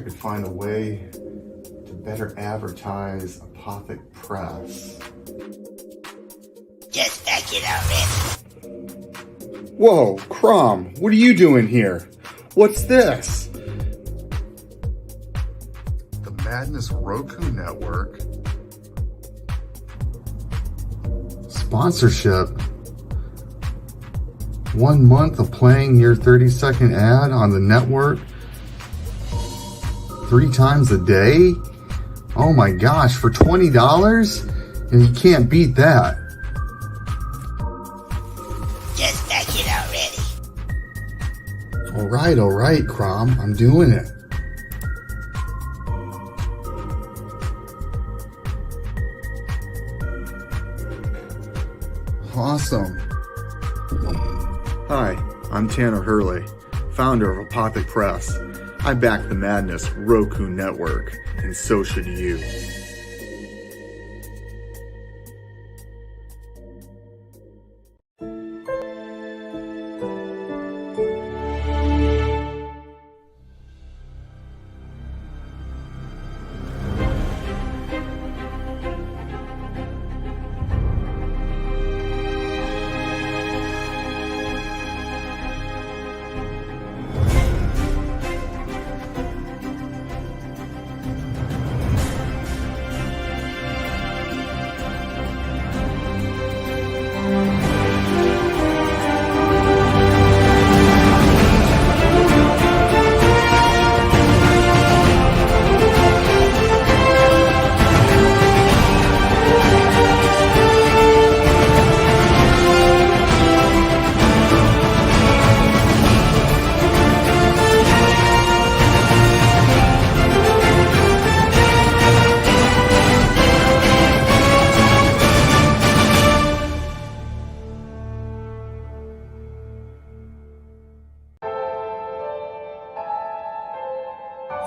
I could find a way to better advertise Apothic Press. Just back it already. Whoa, Crom, what are you doing here? What's this? The Madness Roku Network. Sponsorship. 1 month of playing your 30-second ad on the network 3 times a day? Oh my gosh, for $20? And you can't beat that. Just back it already. All right, Crom, I'm doing it. Awesome. Hi, I'm Tanner Hurley, founder of Apothic Press. I back the Madness Roku Network, and so should you.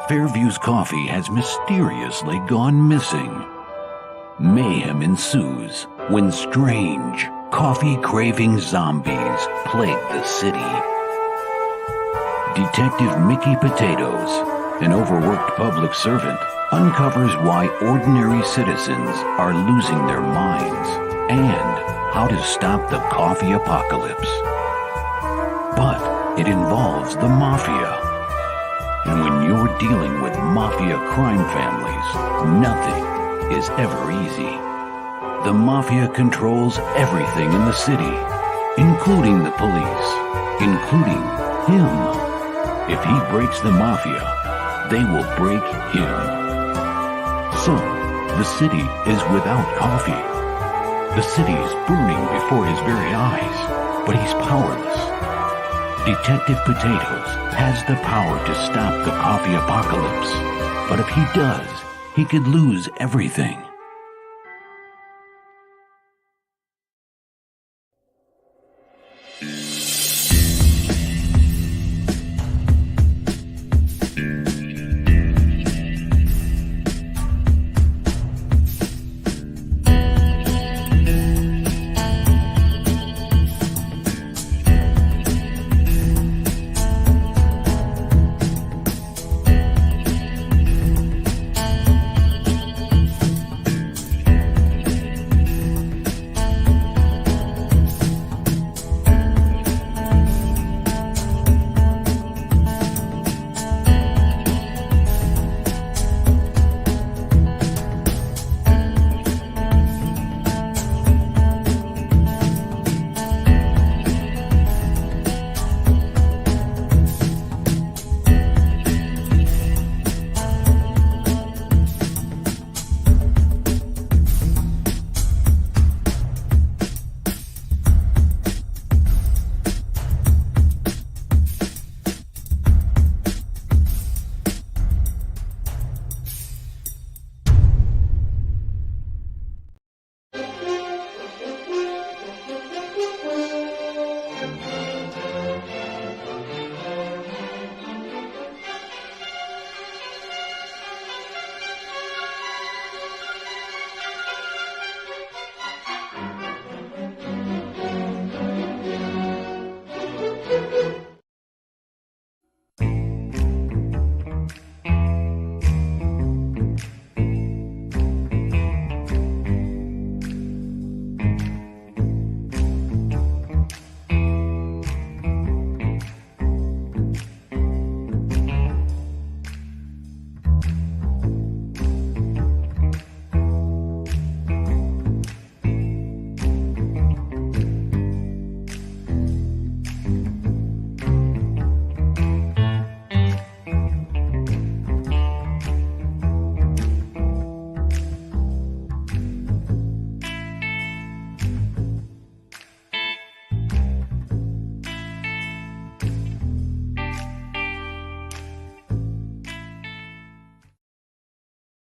Fairview's coffee has mysteriously gone missing. Mayhem ensues when strange, coffee-craving zombies plague the city. Detective Mickey Potatoes, an overworked public servant, uncovers why ordinary citizens are losing their minds and how to stop the coffee apocalypse. But it involves the mafia. And when you're dealing with mafia crime families, nothing is ever easy. The mafia controls everything in the city, including the police, including him. If he breaks the mafia, they will break him. So, the city is without coffee. The city is burning before his very eyes, but he's powerless. Detective Potatoes has the power to stop the coffee apocalypse, but if he does, he could lose everything.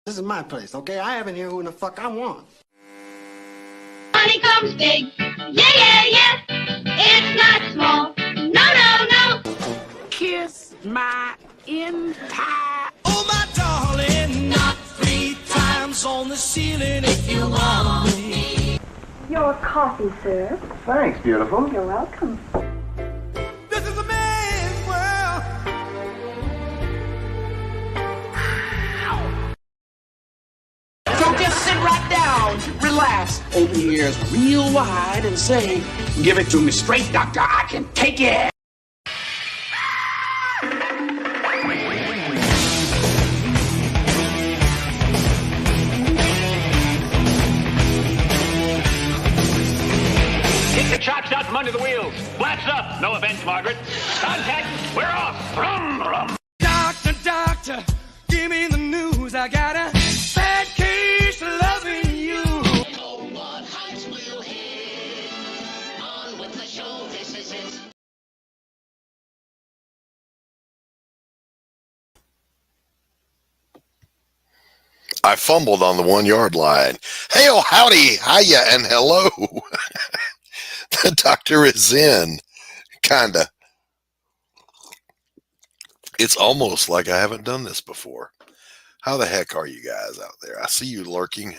This is my place, okay? I have in here who the fuck I want. Honeycomb steak. Yeah. It's not small. No. Kiss my entire. Oh, my darling, knock 3 times on the ceiling if you want me. Your coffee, sir. Thanks, beautiful. You're welcome. This is a man's world. So just sit right down, relax, open your ears real wide and say, give it to me straight, doctor, I can take it. Get the chocks out from under the wheels. Flaps up. No offense, Margaret. Contact. We're off. Brum. Doctor, give me the news. I got a bad case of loving you. Oh, what heights will hit? On with the show, this is it. I fumbled on the 1 yard line. Hey, oh, howdy, hiya, and hello. The doctor is in. Kinda. It's almost like I haven't done this before. How the heck are you guys out there? I see you lurking.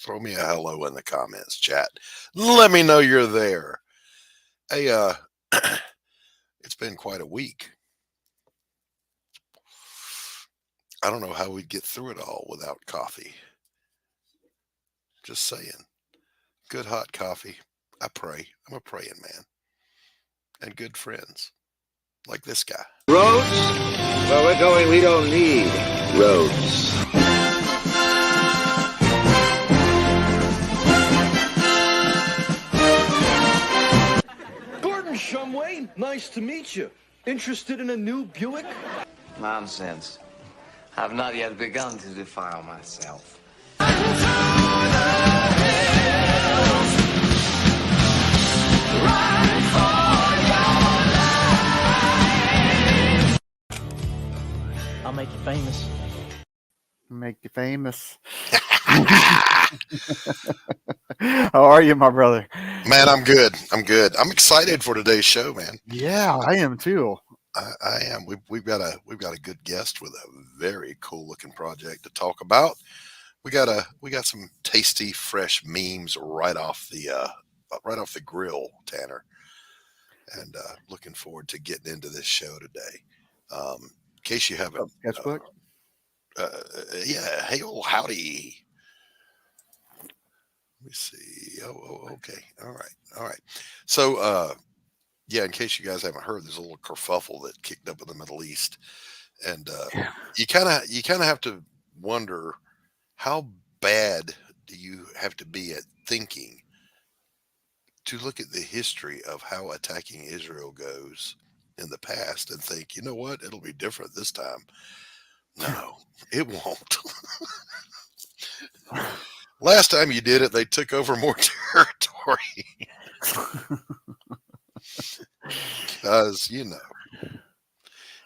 Throw me a hello in the comments, chat. Let me know you're there. Hey, it's been quite a week. I don't know how we'd get through it all without coffee. Just saying. Good hot coffee. I pray. I'm a praying man. And good friends. Like this guy. Roads? Where we're going, we don't need roads. Gordon Shumway, nice to meet you. Interested in a new Buick? Nonsense. I've not yet begun to defile myself. I'll make you famous. Make you famous. How are you, my brother? Man, I'm good. I'm excited for today's show, man. Yeah, I am too. I am. We've got a good guest with a very cool looking project to talk about. We got some tasty, fresh memes right off the grill, Tanner. And looking forward to getting into this show today. In case you haven't, sketchbook. Yeah. Hey, oh, howdy. Let me see. Oh, okay. All right. So, yeah, in case you guys haven't heard, there's a little kerfuffle that kicked up in the Middle East, and you kind of have to wonder how bad do you have to be at thinking to look at the history of how attacking Israel goes in the past and think, you know what, it'll be different this time. No, it won't. Last time you did it, they took over more territory. Because, you know,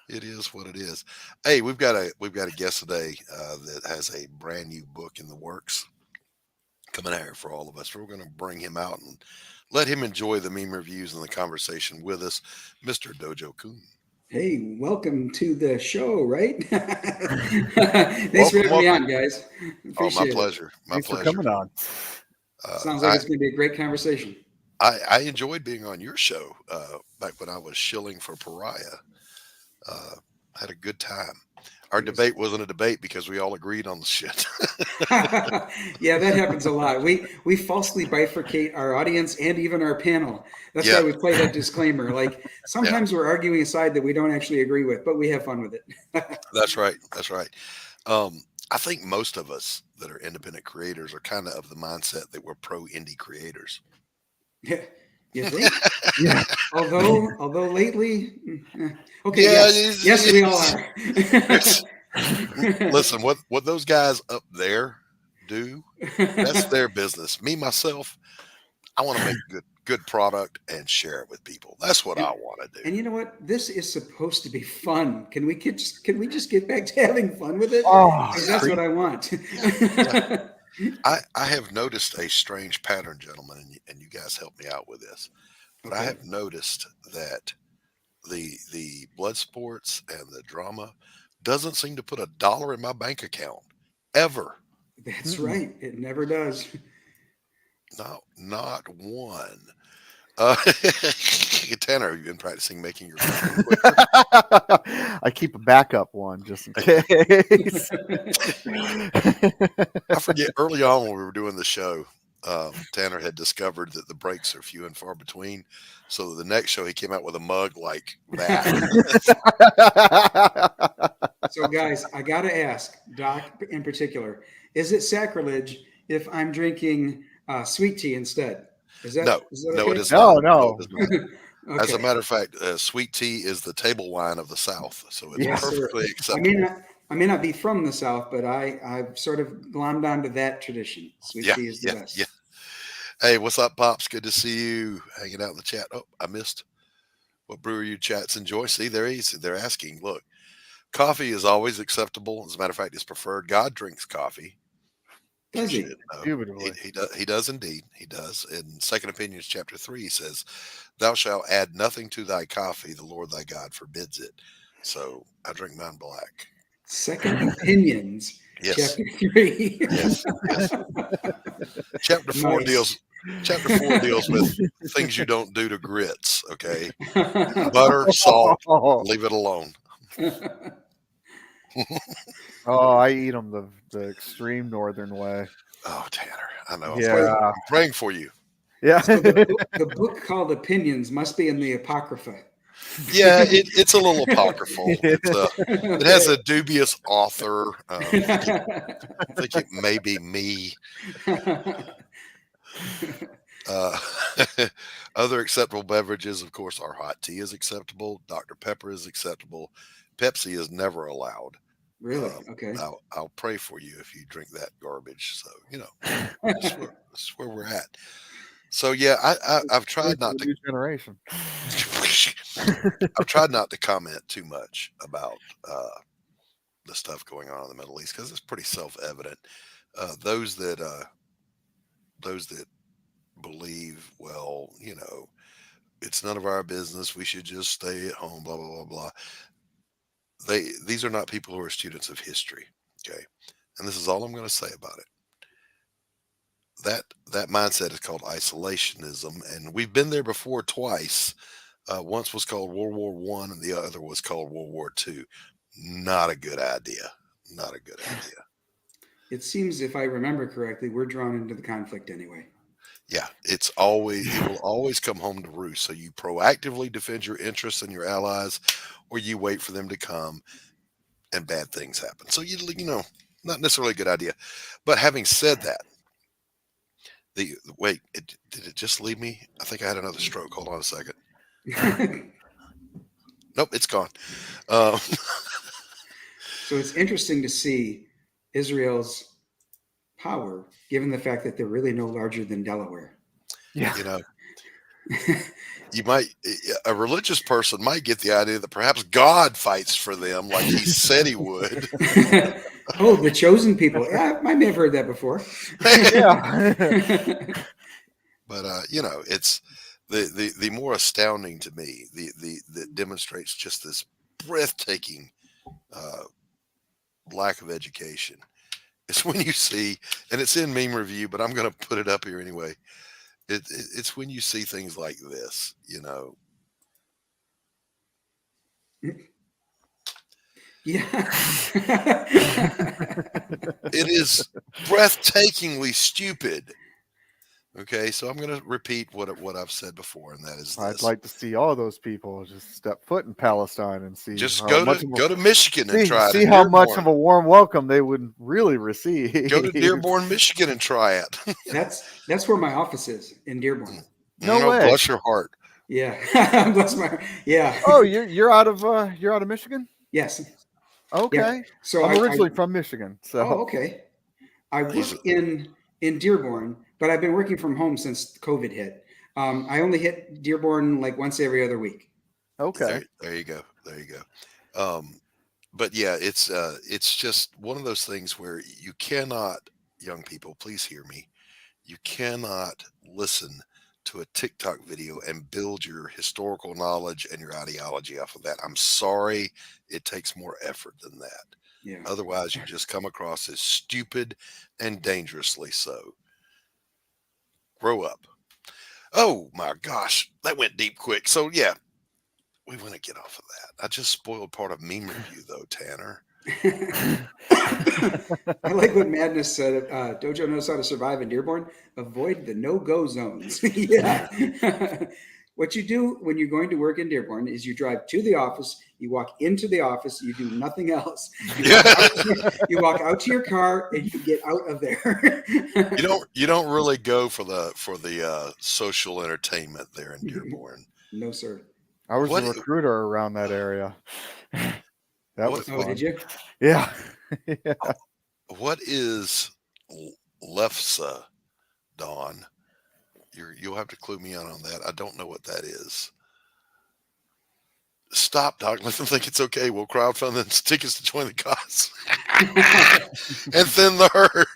it is what it is. Hey, we've got a guest today that has a brand new book in the works coming out here for all of us. We're going to bring him out and let him enjoy the meme reviews and the conversation with us, Mr. Dojo Kun. Hey, welcome to the show, right? Thanks for having me on, guys. Appreciate my pleasure. My Thanks pleasure. for coming on. Sounds like it's going to be a great conversation. I enjoyed being on your show back when I was shilling for Pariah. Had a good time. Our debate wasn't a debate because we all agreed on the shit. Yeah, that happens a lot. We falsely bifurcate our audience and even our panel. That's why we play that disclaimer. Like sometimes we're arguing a side that we don't actually agree with, but we have fun with it. That's right. I think most of us that are independent creators are kind of the mindset that we're pro indie creators. Yeah. You think? Yeah. Although lately, okay. Yeah, yes, we all are. Listen, what those guys up there do, that's their business. Me, myself, I want to make good product and share it with people. That's what I want to do. And you know what? This is supposed to be fun. Can we just get back to having fun with it? Oh, that's what I want. Yeah. I have noticed a strange pattern, gentlemen, and you guys help me out with this. But I have noticed that the blood sports and the drama doesn't seem to put $1 in my bank account ever. That's right. It never does. No, not one. Tanner, have you been practicing making your phone quicker? I keep a backup one just in case. I forget, early on when we were doing the show, Tanner had discovered that the breaks are few and far between. So the next show, he came out with a mug like that. So, guys, I got to ask, Doc in particular, is it sacrilege if I'm drinking sweet tea instead? No, is that no, okay? it is not. No. It is not. Okay. As a matter of fact, sweet tea is the table wine of the South, so it's perfectly acceptable. I may not be from the South, but I've sort of glommed onto that tradition. Sweet tea is the best. Yeah. Hey, what's up, Pops? Good to see you hanging out in the chat. Oh, I missed. What brewer you chats enjoy? See, they're asking. Look, coffee is always acceptable. As a matter of fact, it's preferred. God drinks coffee. Does he? He does indeed. He does. In Second Opinions, chapter 3, he says, "Thou shalt add nothing to thy coffee. The Lord thy God forbids it." So I drink mine black. Second Opinions, yes. chapter 3. Yes. Chapter 4 deals with things you don't do to grits. Okay, butter, salt, leave it alone. Oh, I eat them the extreme northern way. Oh, Tanner, I know. Yeah. I'm praying for you. Yeah. So the book called Opinions must be in the Apocrypha. Yeah, it's a little apocryphal. It has a dubious author. I think it may be me. Other acceptable beverages, of course, are hot tea is acceptable. Dr. Pepper is acceptable. Pepsi is never allowed. Really? Okay. I'll pray for you if you drink that garbage. So, that's where we're at. So, yeah, I've tried not to. New generation. I've tried not to comment too much about the stuff going on in the Middle East because it's pretty self-evident. Those that believe, well, it's none of our business. We should just stay at home. Blah blah blah blah. These are not people who are students of history. Okay, and this is all I'm going to say about it. That mindset is called isolationism, and we've been there before twice. Once was called World War I, and the other was called World War II. Not a good idea. Not a good idea. It seems, if I remember correctly, we're drawn into the conflict anyway. Yeah, it will always come home to roost. So you proactively defend your interests and your allies, or you wait for them to come, and bad things happen. So not necessarily a good idea. But having said that, did it just leave me? I think I had another stroke. Hold on a second. Nope, it's gone. So it's interesting to see Israel's power, given the fact that they're really no larger than Delaware. Yeah. A religious person might get the idea that perhaps God fights for them like he said he would. Oh, the chosen people. Yeah, I may have heard that before. Yeah. But, it's the more astounding to me, that demonstrates just this breathtaking lack of education is when you see, and it's in Meme Review, but I'm going to put it up here anyway. It's when you see things like this, Yeah. It is breathtakingly stupid. Okay, so I'm going to repeat what I've said before, and that is this. I'd like to see all those people just step foot in Palestine and see. Just go to Michigan and try it. See how much of a warm welcome they would really receive. Go to Dearborn, Michigan, and try it. That's where my office is, in Dearborn. No way. Bless your heart. Yeah, bless my heart. Yeah. Oh, you're out of Michigan? Yes. Okay. Yeah. So I'm originally from Michigan. So. Oh, okay. I work in Dearborn, but I've been working from home since COVID hit. I only hit Dearborn like once every other week. Okay. There you go. There you go. But yeah, it's just one of those things where you cannot, young people, please hear me. You cannot listen to a TikTok video and build your historical knowledge and your ideology off of that. I'm sorry, it takes more effort than that. Yeah. Otherwise, you just come across as stupid and dangerously so. Grow up. Oh my gosh, that went deep quick. So yeah, we want to get off of that. I just spoiled part of meme review though, Tanner. I like what Madness said. Dojo knows how to survive in Dearborn. Avoid the no-go zones. Yeah. What you do when you're going to work in Dearborn is you drive to the office, you walk into the office, you do nothing else. You walk out to your car and you get out of there. You don't really go for the social entertainment there in Dearborn. No, sir. I was a recruiter around that area. That was fun. Oh, did you? Yeah. Yeah. What is Lefsa, Dawn? You'll have to clue me in on that. I don't know what that is. Stop, Doc. Let them think it's okay. We'll crowdfund them tickets to join the cause. And thin the herd.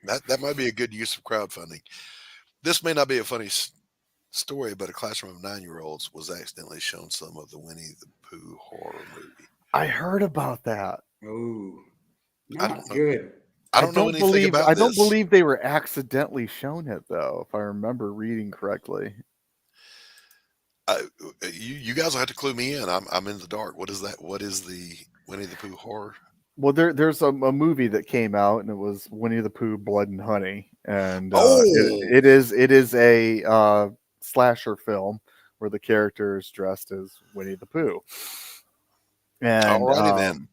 That might be a good use of crowdfunding. This may not be a funny story, but a classroom of 9-year-olds was accidentally shown some of the Winnie the Pooh horror movie. I heard about that. Oh, not good. I don't know anything about this. I don't believe they were accidentally shown it, though, if I remember reading correctly. You guys will have to clue me in. I'm in the dark. What is that? What is the Winnie the Pooh horror? Well, there's a movie that came out, and it was Winnie the Pooh, Blood and Honey, and it is a slasher film where the character is dressed as Winnie the Pooh. And alrighty then.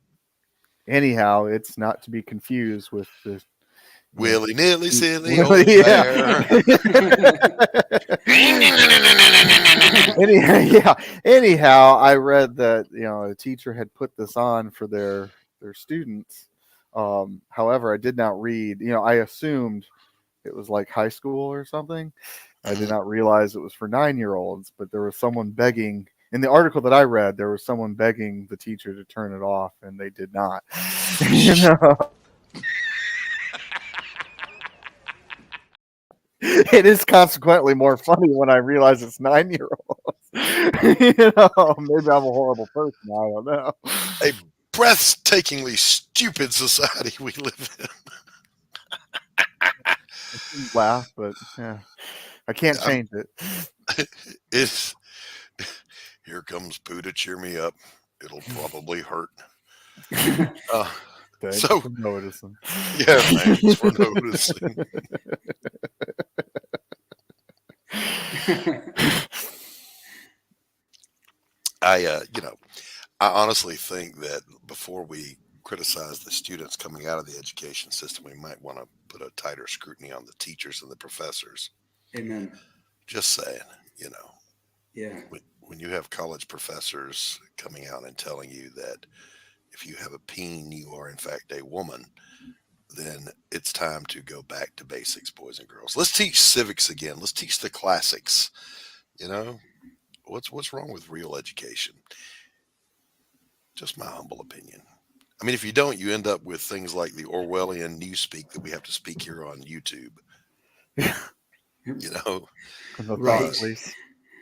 Anyhow, it's not to be confused with the willy-nilly silly old bear. Anyhow, I read that a teacher had put this on for their students. However, I did not read. I assumed it was like high school or something. I did not realize it was for 9-year-olds. But there was someone begging. In the article that I read, there was someone begging the teacher to turn it off, and they did not. It is consequently more funny when I realize it's 9-year-olds. Maybe I'm a horrible person. I don't know. A breathtakingly stupid society we live in. Laugh, but yeah, I can't change it. It's here comes Pooh to cheer me up. It'll probably hurt. Thanks for noticing. Yeah, thanks for noticing. I honestly think that before we criticize the students coming out of the education system, we might want to put a tighter scrutiny on the teachers and the professors. Amen. Just saying, Yeah. When you have college professors coming out and telling you that if you have a peen, you are in fact a woman, then it's time to go back to basics, boys and girls. Let's teach civics again. Let's teach the classics. What's wrong with real education? Just my humble opinion. I mean, if you don't, you end up with things like the Orwellian newspeak that we have to speak here on YouTube. Right.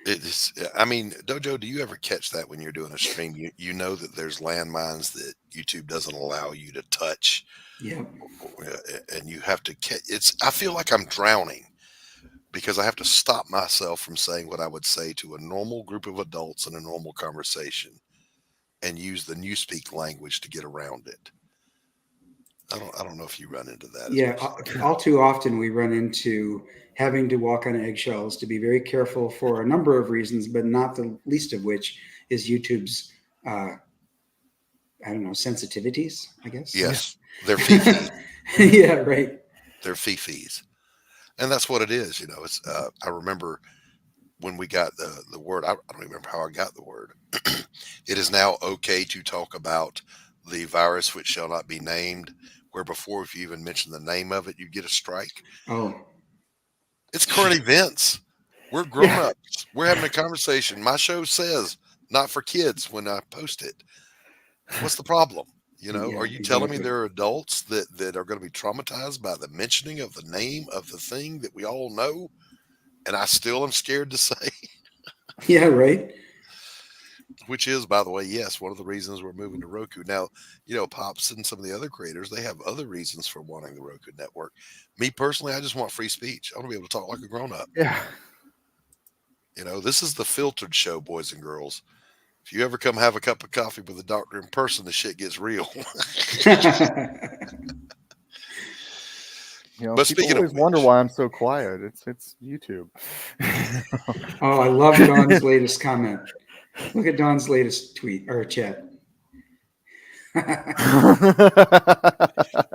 It's. I mean, Dojo, do you ever catch that when you're doing a stream? You know that there's landmines that YouTube doesn't allow you to touch. Yeah. And you have to catch. I feel like I'm drowning because I have to stop myself from saying what I would say to a normal group of adults in a normal conversation, and use the newspeak language to get around it. I don't know if you run into that. Yeah, all too often we run into having to walk on eggshells to be very careful for a number of reasons, but not the least of which is YouTube's, sensitivities, I guess. Yes, they're fifis. Yeah, right. They're fifis. And that's what it is. It's, I remember when we got the word, I don't remember how I got the word. It is now okay to talk about the virus which shall not be named, where before, if you even mentioned the name of it, you get a strike. Oh, it's current events. We're grown-ups. We're having a conversation. My show says not for kids when I post it. What's the problem? Are you telling me there are adults that are going to be traumatized by the mentioning of the name of the thing that we all know? And I still am scared to say. Yeah, right. Which is, by the way, yes, one of the reasons we're moving to Roku. Now, Pops and some of the other creators, they have other reasons for wanting the Roku network. Me personally, I just want free speech. I want to be able to talk like a grown-up. Yeah. This is the filtered show, boys and girls. If you ever come have a cup of coffee with a doctor in person, the shit gets real. But people always wonder why I'm so quiet. It's YouTube. Oh, I love Don's latest comment. Look at Don's latest tweet or chat.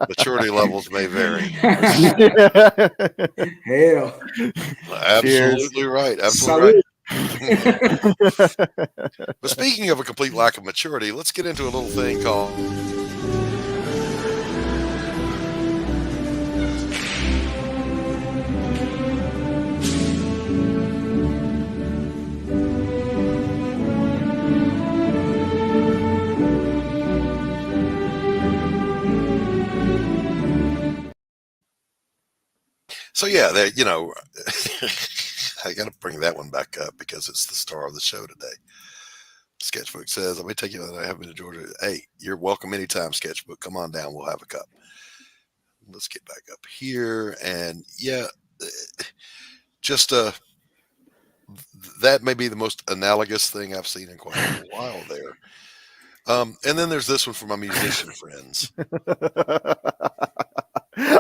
Maturity levels may vary. Hail. Absolutely right. Absolutely right. But speaking of a complete lack of maturity, let's get into a little thing called I got to bring that one back up because it's the star of the show today. Sketchbook says, let me take you that I have been to Georgia. Hey, you're welcome anytime, Sketchbook. Come on down. We'll have a cup. Let's get back up here. And that may be the most analogous thing I've seen in quite a while there. And then there's this one for my musician friends.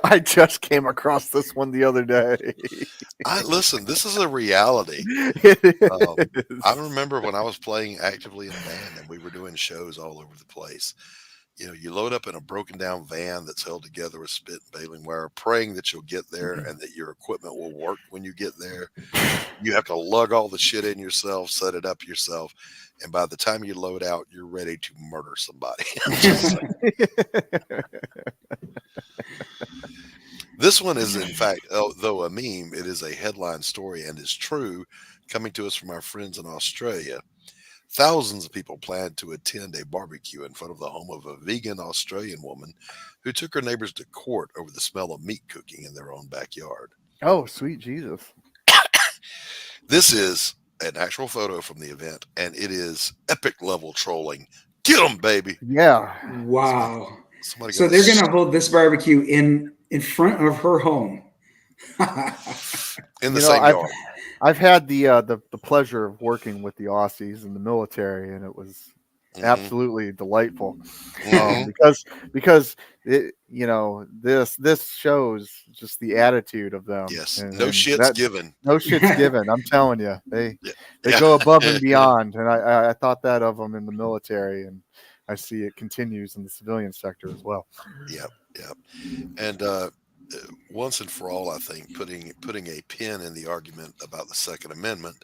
I just came across this one the other day. Listen, this is a reality. I remember when I was playing actively in a band and we were doing shows all over the place. You load up in a broken down van that's held together with spit and baling wire, praying that you'll get there and that your equipment will work when you get there. You have to lug all the shit in yourself, set it up yourself. And by the time you load out, you're ready to murder somebody. This one is, in fact, though a meme, it is a headline story and is true, coming to us from our friends in Australia. Thousands of people planned to attend a barbecue in front of the home of a vegan Australian woman who took her neighbors to court over the smell of meat cooking in their own backyard. Oh, sweet Jesus. This is an actual photo from the event, and it is epic level trolling. Get them, baby. Yeah. Wow. So they're going to hold this barbecue in front of her home. In the same yard. I've had the pleasure of working with the Aussies in the military, and it was absolutely delightful. Because it, this shows just the attitude of them. Yes, no shit's given. No shit's given. I'm telling you, they go above and beyond, and I thought that of them in the military, and I see it continues in the civilian sector as well. Yep. And once and for all, I think putting a pin in the argument about the Second Amendment.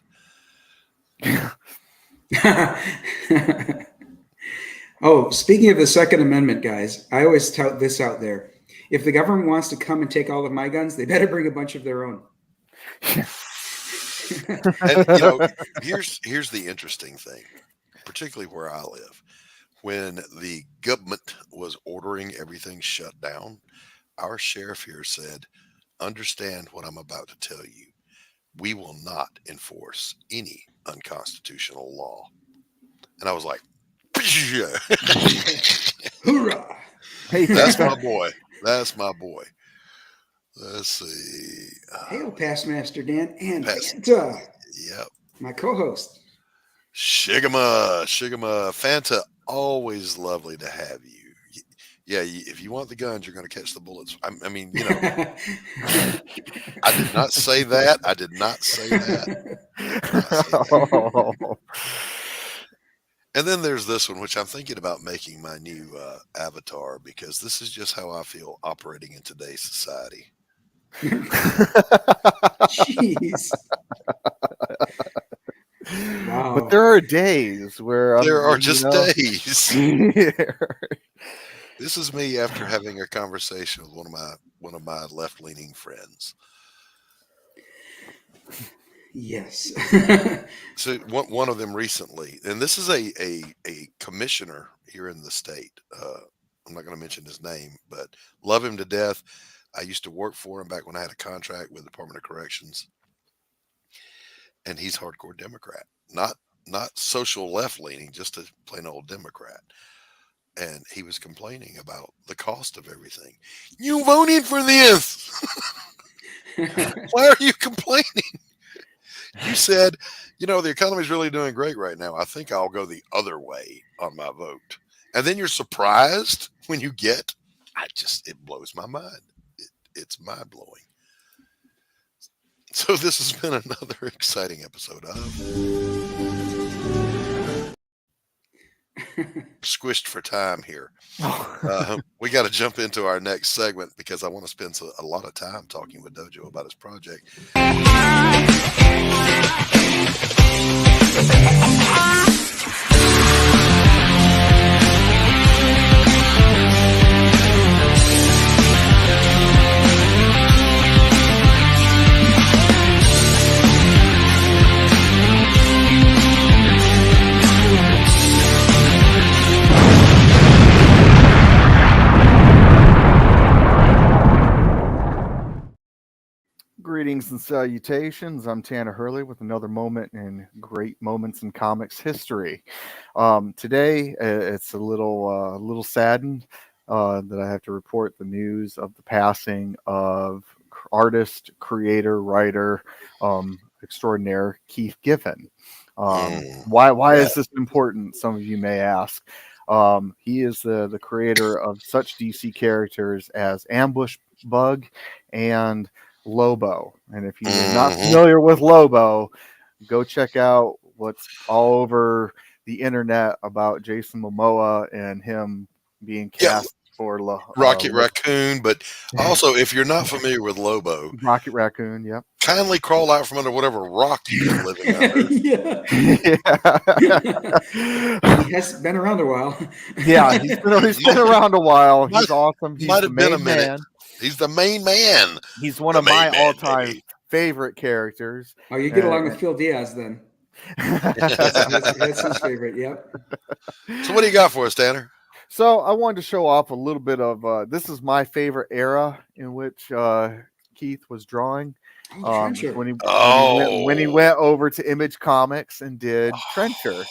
Oh, speaking of the Second Amendment, guys, I always tout this out there. If the government wants to come and take all of my guns, they better bring a bunch of their own. And, here's the interesting thing, particularly where I live. When the government was ordering everything shut down, our sheriff here said, understand what I'm about to tell you. We will not enforce any unconstitutional law. And I was like, hoorah! Hey, that's my boy. That's my boy. Let's see. Hail, Past Master Dan and Fanta. Yep. My co-host. Shigama. Fanta, always lovely to have you. Yeah, if you want the guns, you're going to catch the bullets. I mean, I did not say that. And then there's this one, which I'm thinking about making my new avatar, because this is just how I feel operating in today's society. Jeez. Wow. But there are days where there are just days. This is me after having a conversation with one of my left-leaning friends. Yes. So one of them recently, and this is a commissioner here in the state. I'm not going to mention his name, but love him to death. I used to work for him back when I had a contract with the Department of Corrections, and he's hardcore Democrat, not social left-leaning, just a plain old Democrat. And he was complaining about the cost of everything. You voted for this. Why are you complaining? You said, the economy's really doing great right now. I think I'll go the other way on my vote. And then you're surprised when you get, it blows my mind. It's mind blowing. So this has been another exciting episode of Squished for time here. We got to jump into our next segment because I want to spend a lot of time talking with Dojo about his project. Greetings and salutations. I'm Tanner Hurley with another moment in great moments in comics history. Today, it's a little saddened that I have to report the news of the passing of artist, creator, writer, extraordinaire Keith Giffen. Why is this important? Some of you may ask. He is the creator of such DC characters as Ambush Bug and Lobo. And if you're not familiar with Lobo, go check out what's all over the internet about Jason Momoa and him being cast for Rocket Raccoon. But also, if you're not familiar with Lobo, Rocket Raccoon, yep. Kindly crawl out from under whatever rock you've been living under. He has been around a while. Yeah, he's been around a while. He's awesome. He's might have been a minute. Man. He's the main man. He's one of my all-time favorite characters. Oh, you get along with Phil Diaz then. That's his favorite, yep. So what do you got for us, Tanner? So I wanted to show off a little bit of, this is my favorite era in which Keith was drawing. When he went over to Image Comics and did Trencher.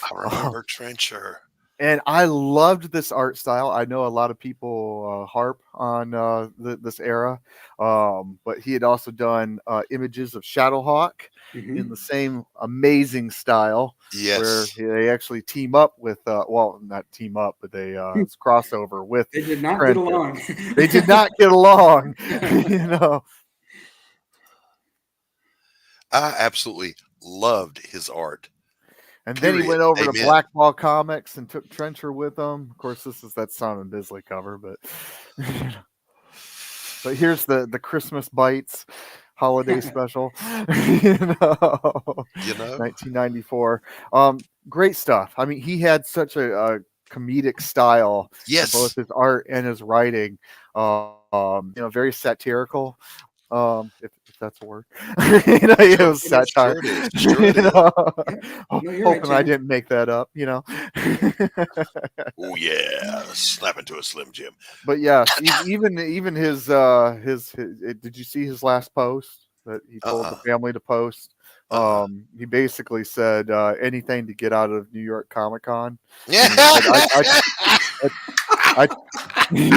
I remember Trencher. And I loved this art style. I know a lot of people harp on this era, but he had also done images of Shadowhawk in the same amazing style. Yes, where they actually team up with, not team up, but they it's crossover with. They did not get along. They did not get along. I absolutely loved his art. And then he went over to Black Ball Comics and took Trencher with him. Of course, this is that Simon Bisley cover, but but here's the Christmas Bites holiday special. 1994. Great stuff. I mean, he had such a comedic style. Yes, both his art and his writing. Very satirical. If that's a word. It was satire. Hoping I didn't make that up, Oh yeah, snap into a Slim Jim. But yeah, even his did you see his last post that he told the family to post? He basically said anything to get out of New York Comic Con. Yeah. He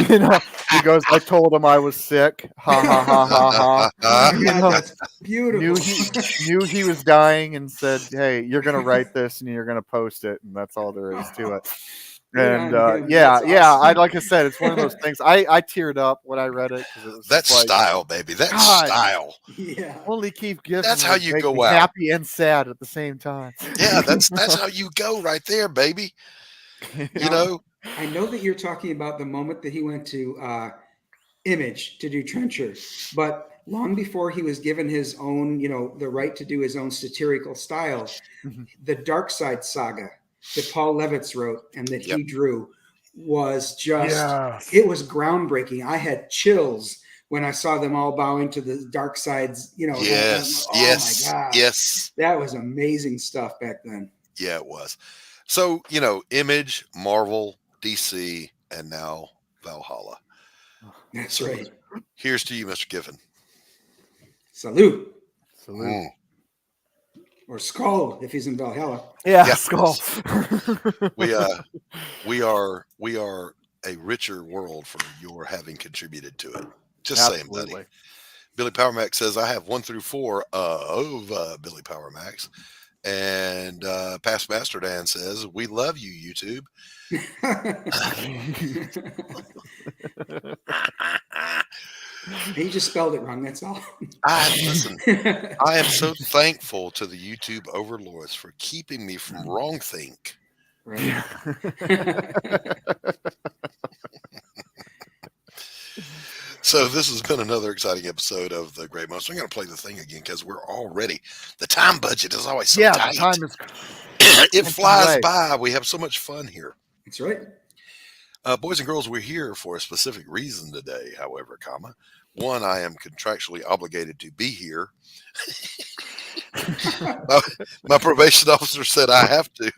goes, I told him I was sick. Ha ha ha ha ha. That's beautiful. Knew he was dying and said, hey, you're going to write this and you're going to post it. And that's all there is to it. And awesome. Like I said, it's one of those things. I teared up when I read it. It was that style, baby. That style. Yeah. Only Keith Giffen. That's how you go out. Happy and sad at the same time. Yeah, that's how you go right there, baby. I know that you're talking about the moment that he went to Image to do Trencher, but long before he was given his own, the right to do his own satirical style, the Dark Side Saga that Paul Levitz wrote and that he drew was just, Yes. it was groundbreaking. I had chills when I saw them all bowing to the dark sides, you know. Yes, oh yes, my God. yes. That was amazing stuff back then. Yeah, it was. So, you know, Image, Marvel, DC, and now Valhalla. That's right. Here's to you, Mr. Giffen. Salute. Salute. Or Skull if he's in Valhalla. Yeah. Skull. we are a richer world for your having contributed to it. Just saying, buddy. Billy Power Max says I have 1 through 4 of Billy Power Max. And Past Master Dan says, we love you, YouTube. He just spelled it wrong, that's all. Listen, I am so thankful to the YouTube overlords for keeping me from wrong think. Right. So this has been another exciting episode of The Great Monster. I'm going to play the thing again because we're already, the time budget is always so tight. The time is it flies by. We have so much fun here. That's right. Boys and girls, we're here for a specific reason today, however, one, I am contractually obligated to be here. my probation officer said I have to.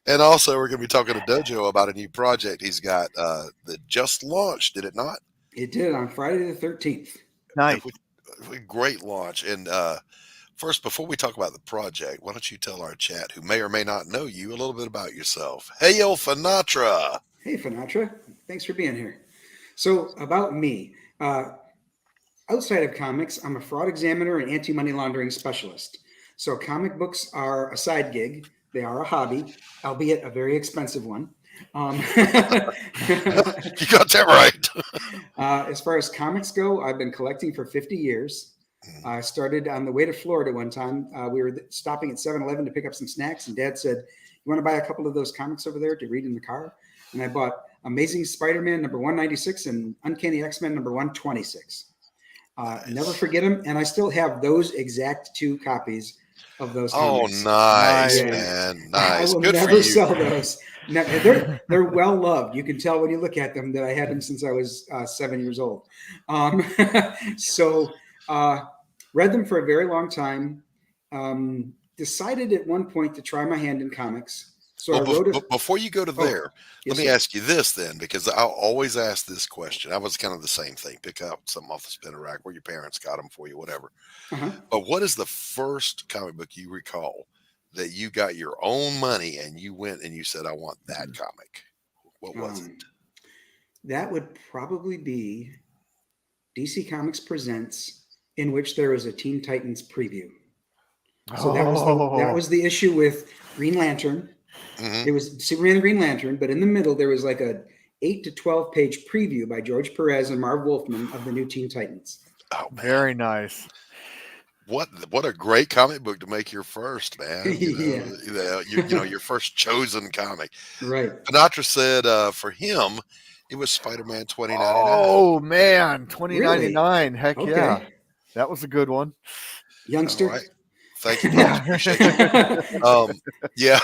And also, we're going to be talking to Dojo about a new project he's got that just launched, did it not? It did on Friday the 13th. Nice. Great launch. And first, before we talk about the project, why don't you tell our chat, who may or may not know you, a little bit about yourself. Hey, yo, Finatra. Hey, Finatra. Thanks for being here. So, about me. Outside of comics, I'm a fraud examiner and anti-money laundering specialist. So, comic books are a side gig. They are a hobby, albeit a very expensive one. You got that right. As far as comics go, I've been collecting for 50 years. I started on the way to Florida one time. We were stopping at 7-Eleven to pick up some snacks, and Dad said, you want to buy a couple of those comics over there to read in the car? And I bought Amazing Spider-Man number 196 and Uncanny X-Men number 126. Never forget them, and I still have those exact 2 copies of those comics. Oh, nice, man. Nice. I will Good never for you. sell those. Now, they're well loved. You can tell when you look at them that I had them since I was 7 years old. So read them for a very long time. Decided at one point to try my hand in comics. So I wrote before you go to there, let me ask you this then, because I'll always ask this question. I was kind of the same thing. Pick up something off the spinner rack where your parents got them for you, whatever. But what is the first comic book you recall that you got your own money and you went and you said, I want that comic? What was it? That would probably be DC Comics Presents, in which there was a Teen Titans preview. So that was the issue with Green Lantern. It was Superman and Green Lantern, but in the middle there was like a 8 to 12 page preview by George Perez and Marv Wolfman of the new Teen Titans. Oh, man. Very nice. What a great comic book to make your first, man. Your first chosen comic. Right. Sinatra said for him, it was Spider-Man 2099. Oh, man. 2099. Really? Heck yeah. That was a good one. Youngster. All right. Thank you. Appreciate it. Yeah.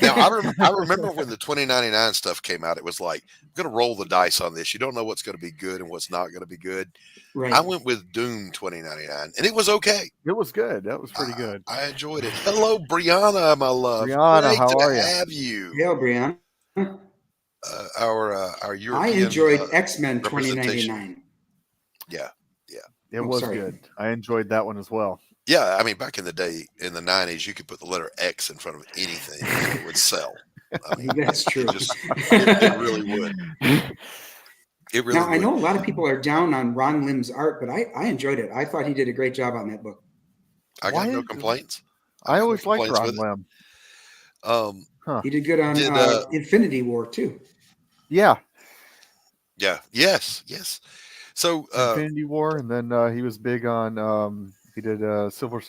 Now, I remember when the 2099 stuff came out, it was like, I'm going to roll the dice on this. You don't know what's going to be good and what's not going to be good. Right. I went with Doom 2099, and it was okay. It was good. That was pretty good. I enjoyed it. Hello, Brianna, my love. Brianna, Great how to are you? have you. Yeah, Brianna. Our European I enjoyed X-Men 2099. Yeah. It was good. I enjoyed that one as well. Yeah, I mean, back in the day, in the 90s, you could put the letter X in front of anything and it would sell. I mean, That's true. It really would. It really now, I know a lot of people are down on Ron Lim's art, but I enjoyed it. I thought he did a great job on that book. I got no complaints. I always liked Ron Lim. He did good on Infinity War, too. Yeah. Yeah. Yes. So Infinity War, and then he was big on he did Silver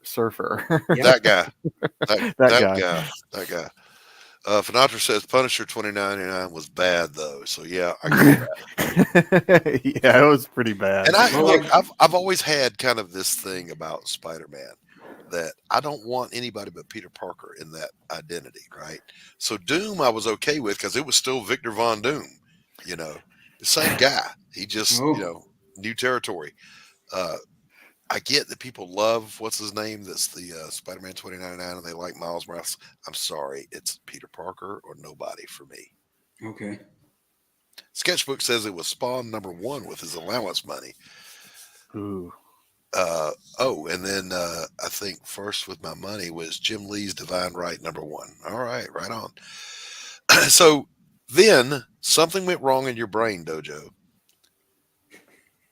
Surfer. That guy. That guy. Finatra says Punisher 2099 was bad though. So yeah, I agree with that. Yeah, it was pretty bad. And I've always had kind of this thing about Spider-Man. that I don't want anybody but Peter Parker in that identity, right? So Doom I was okay with because it was still Victor Von Doom, you know, the same guy. He just, you know, new territory. I get that people love, what's his name? That's the Spider-Man 2099, and they like Miles Morales. I'm sorry, it's Peter Parker or nobody for me. Okay. Sketchbook says it was Spawn #1 with his allowance money. Ooh. And then I think First with My Money was Jim Lee's Divine Right #1. All right, right on. So then something went wrong in your brain, Dojo,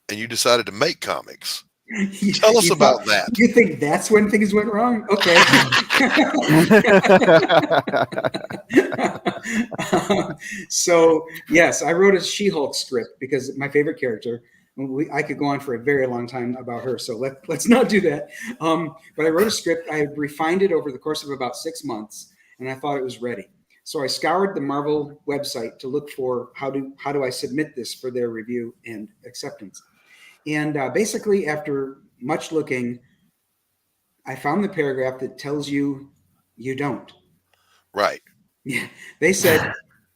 and you decided to make comics. Tell us about that. You think that's when things went wrong? Okay. So yes, I wrote a She-Hulk script because my favorite character. I could go on for a very long time about her, so let's not do that. But I wrote a script. I refined it over the course of about 6 months, and I thought it was ready. So I scoured the Marvel website to look for how do I submit this for their review and acceptance. And basically, after much looking, I found the paragraph that tells you don't. Right. Yeah. They said,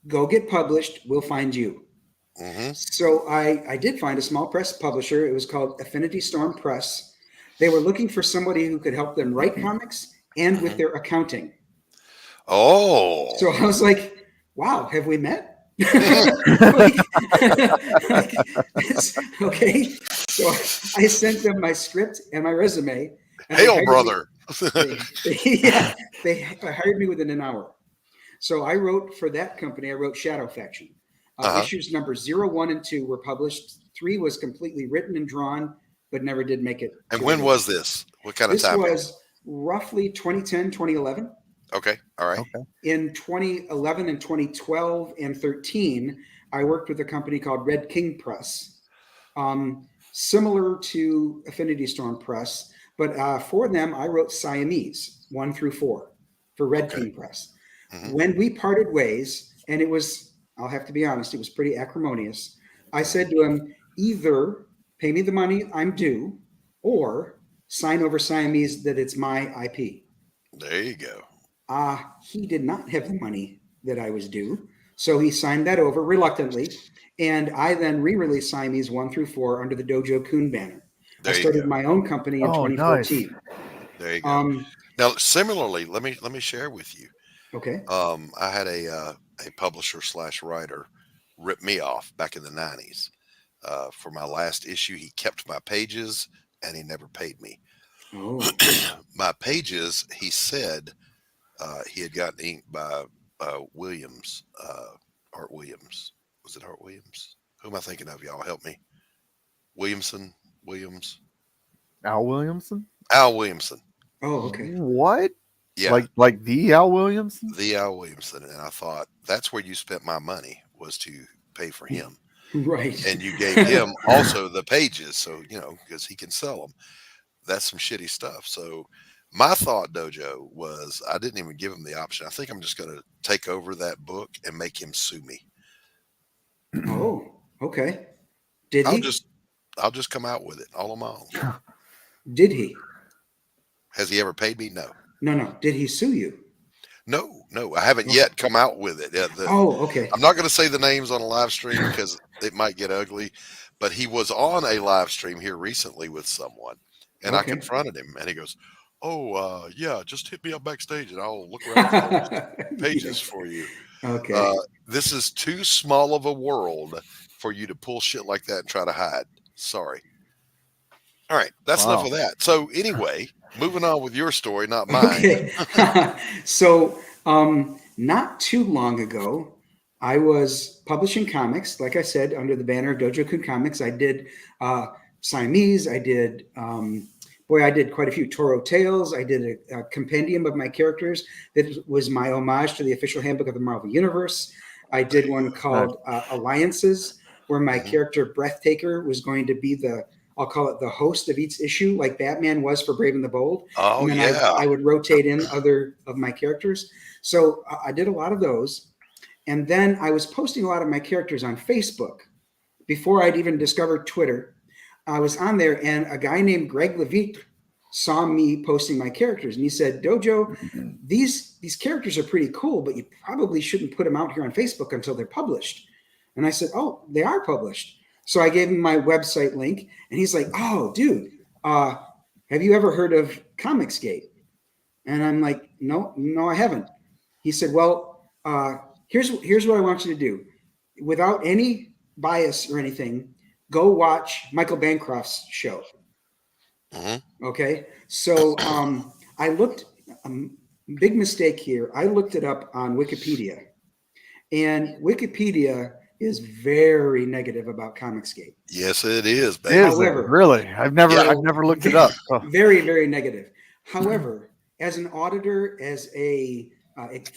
go get published. We'll find you. Mm-hmm. So I did find a small press publisher. It was called Affinity Storm Press. They were looking for somebody who could help them write comics and with their accounting. Oh. So I was like, wow, have we met? Okay. So I sent them my script and my resume. And Hail, brother. They hired me within an hour. So I wrote for that company. I wrote Shadow Faction. Issues number 0, 1, and 2 were published. 3 was completely written and drawn, but never did make it. And when was this? What kind of time? This was roughly 2010, 2011. Okay. All right. Okay. In 2011 and 2012 and 13, I worked with a company called Red King Press, similar to Affinity Storm Press, but for them, I wrote Siamese 1 through 4 for Red King Press. Mm-hmm. When we parted ways, and it was, I'll have to be honest, it was pretty acrimonious. I said to him, either pay me the money I'm due or sign over Siamese that it's my IP. There you go. He did not have the money that I was due. So he signed that over reluctantly. And I then re-released Siamese 1 through 4 under the Dojo Kun banner. I started my own company in 2014. Nice. There you go. Now, similarly, let me share with you. Okay. I had a publisher / writer rip me off back in the 90s. For my last issue, he kept my pages and he never paid me. Oh. My pages, he said, he had gotten inked by Williams, Art Williams. Was it Art Williams? Who am I thinking of? Y'all help me. Williams. Al Williamson? Al Williamson. Oh, okay. What? Yeah. Like the Al Williamson? The Al Williamson. And I thought, that's where you spent my money, was to pay for him. Right. And you gave him also the pages. So, because he can sell them. That's some shitty stuff. So my thought, Dojo, was I didn't even give him the option. I think I'm just going to take over that book and make him sue me. Oh, okay. Did he? I'll just come out with it all on my own. Did he? Has he ever paid me? No. No. Did he sue you? No. I haven't yet come out with it. Okay. I'm not going to say the names on a live stream because it might get ugly, but he was on a live stream here recently with someone, and I confronted him, and he goes, "Oh, yeah, just hit me up backstage, and I'll look around for those pages for you." Okay. This is too small of a world for you to pull shit like that and try to hide. Sorry. All right, that's enough of that. So anyway, moving on with your story, not mine. Okay. So not too long ago, I was publishing comics, like I said, under the banner of Dojo Kun Comics. I did Siamese. I did, I did quite a few Toro Tales. I did a compendium of my characters that was my homage to the official handbook of the Marvel Universe. I did one called Alliances, where my character Breathtaker was going to be I'll call it the host of each issue, like Batman was for Brave and the Bold. Oh, and then I would rotate in other of my characters. So I did a lot of those. And then I was posting a lot of my characters on Facebook before I'd even discovered Twitter. I was on there, and a guy named Greg Levitre saw me posting my characters, and he said, Dojo, these characters are pretty cool, but you probably shouldn't put them out here on Facebook until they're published. And I said, oh, they are published. So I gave him my website link, and he's like, oh, dude, have you ever heard of Comicsgate? And I'm like, no, I haven't. He said, well, here's what I want you to do. Without any bias or anything, go watch Michael Bancroft's show. Mm-hmm. Okay. So I looked, big mistake here. I looked it up on Wikipedia, and Wikipedia is very negative about Comicsgate. Yes, it is. Baby. However, really? I've never looked it up. Oh. Very, very negative. However, as an auditor, as a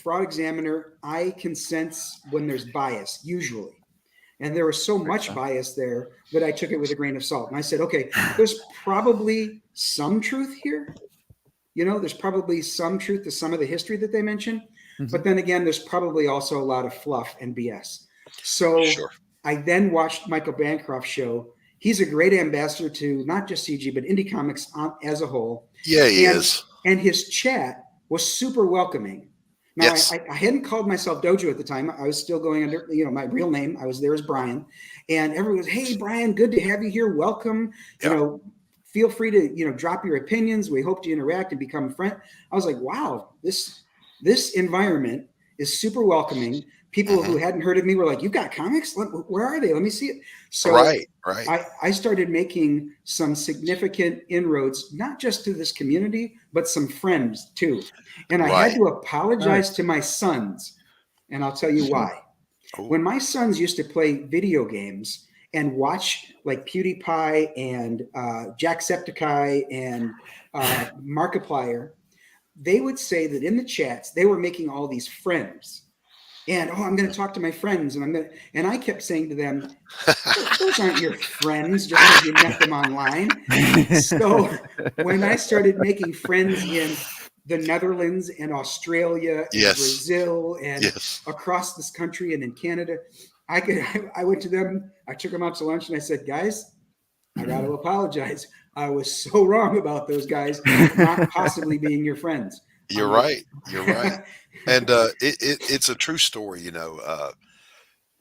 fraud examiner, I can sense when there's bias, usually. And there was so much bias there that I took it with a grain of salt. And I said, okay, there's probably some truth here. You know, there's probably some truth to some of the history that they mentioned. Mm-hmm. But then again, there's probably also a lot of fluff and BS. So I then watched Michael Bancroft's show. He's a great ambassador to not just CG, but indie comics as a whole. Yeah, he is. And his chat was super welcoming. Now, I hadn't called myself Dojo at the time. I was still going under, my real name. I was there as Brian. And everyone was, hey, Brian, good to have you here. Welcome. Yep. Feel free to, drop your opinions. We hope to interact and become a friend. I was like, wow, this environment is super welcoming. People who hadn't heard of me were like, you got comics? Where are they? Let me see it. So right. I started making some significant inroads, not just to this community, but some friends too. And I had to apologize to my sons. And I'll tell you why. When my sons used to play video games and watch like PewDiePie and Jacksepticeye and Markiplier, they would say that in the chats, they were making all these friends. And, I'm going to talk to my friends. And I kept saying to them, those aren't your friends just because you met them online. So when I started making friends in the Netherlands and Australia and Brazil and across this country and in Canada, I went to them, I took them out to lunch, and I said, guys, I got to apologize. I was so wrong about those guys not possibly being your friends. You're right. And it's a true story,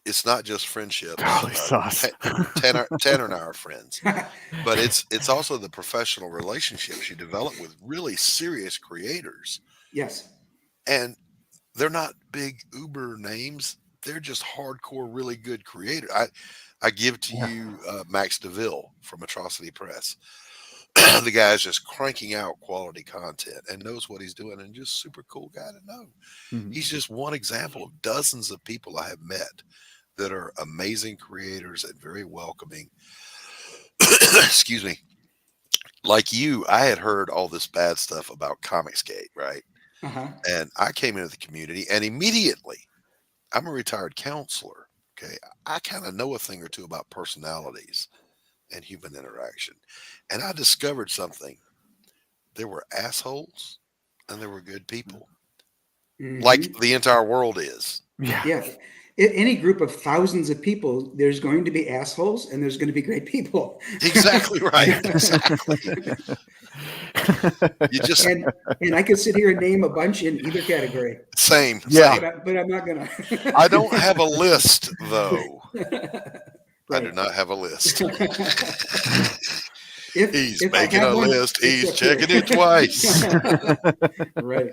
it's not just friendship. Tanner and I are friends, but it's also the professional relationships you develop with really serious creators. Yes. And they're not big Uber names. They're just hardcore, really good creators. I give to you Max Devill from Atrocity Press. The guy's just cranking out quality content and knows what he's doing, and just super cool guy to know. Mm-hmm. He's just one example of dozens of people I have met that are amazing creators and very welcoming. Excuse me. Like you, I had heard all this bad stuff about Comicsgate, right? Uh-huh. And I came into the community, and immediately, I'm a retired counselor. Okay. I kind of know a thing or two about personalities and human interaction. And I discovered something. There were assholes and there were good people. Mm-hmm. Like the entire world is. Yeah. Any group of thousands of people, there's going to be assholes and there's going to be great people. Exactly right. Exactly. You just and I could sit here and name a bunch in either category. Same. But I'm not gonna. I don't have a list though. I do not have a list. He's making a list. He's checking it twice. Right.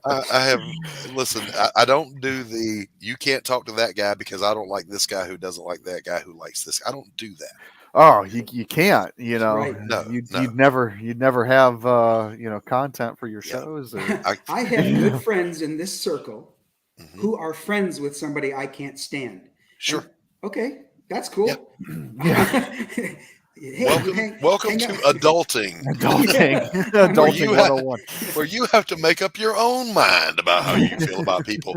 I have, listen, I don't do you can't talk to that guy because I don't like this guy who doesn't like that guy who likes this. I don't do that. Oh, you can't, Right. No, you'd never have, content for your shows. Or... I have good friends in this circle who are friends with somebody I can't stand. Sure. And, okay. That's cool. Yep. Hey, welcome to adulting. Adulting 101. Where you have to make up your own mind about how you feel about people.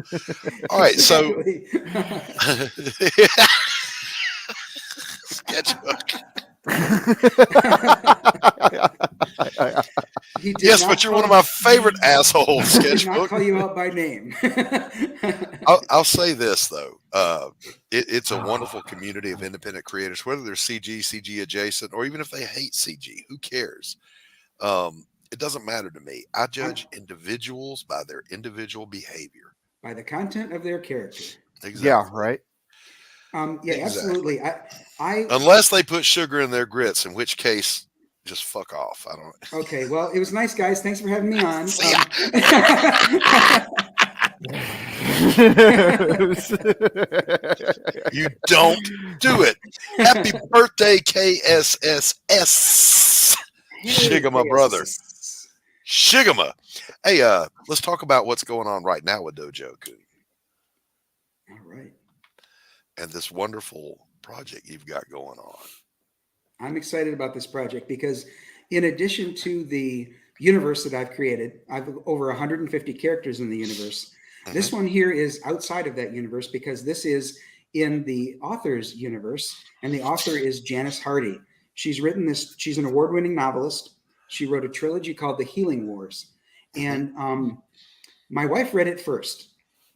All right, so sketchbook. Yes, but you're one of my favorite assholes, sketchbook. Not call you out by name. I'll say this though, it's a wonderful community of independent creators, whether they're CG adjacent, or even if they hate CG, who cares? It doesn't matter to me. I judge individuals by their individual behavior, by the content of their character. Exactly. Yeah, right. Yeah, absolutely. Unless they put sugar in their grits, in which case, just fuck off. I don't. Okay, well, it was nice, guys. Thanks for having me on. You don't do it. Happy birthday, KSSS. Shigama, brother. Shigama. Hey, let's talk about what's going on right now with Dojo, Coon. All right. And this wonderful project you've got going on. I'm excited about this project because in addition to the universe that I've created, I've over 150 characters in the universe. This one here is outside of that universe because this is in the author's universe, and the author is Janice Hardy. She's written this. She's an award-winning novelist. She wrote a trilogy called The Healing Wars, and my wife read it first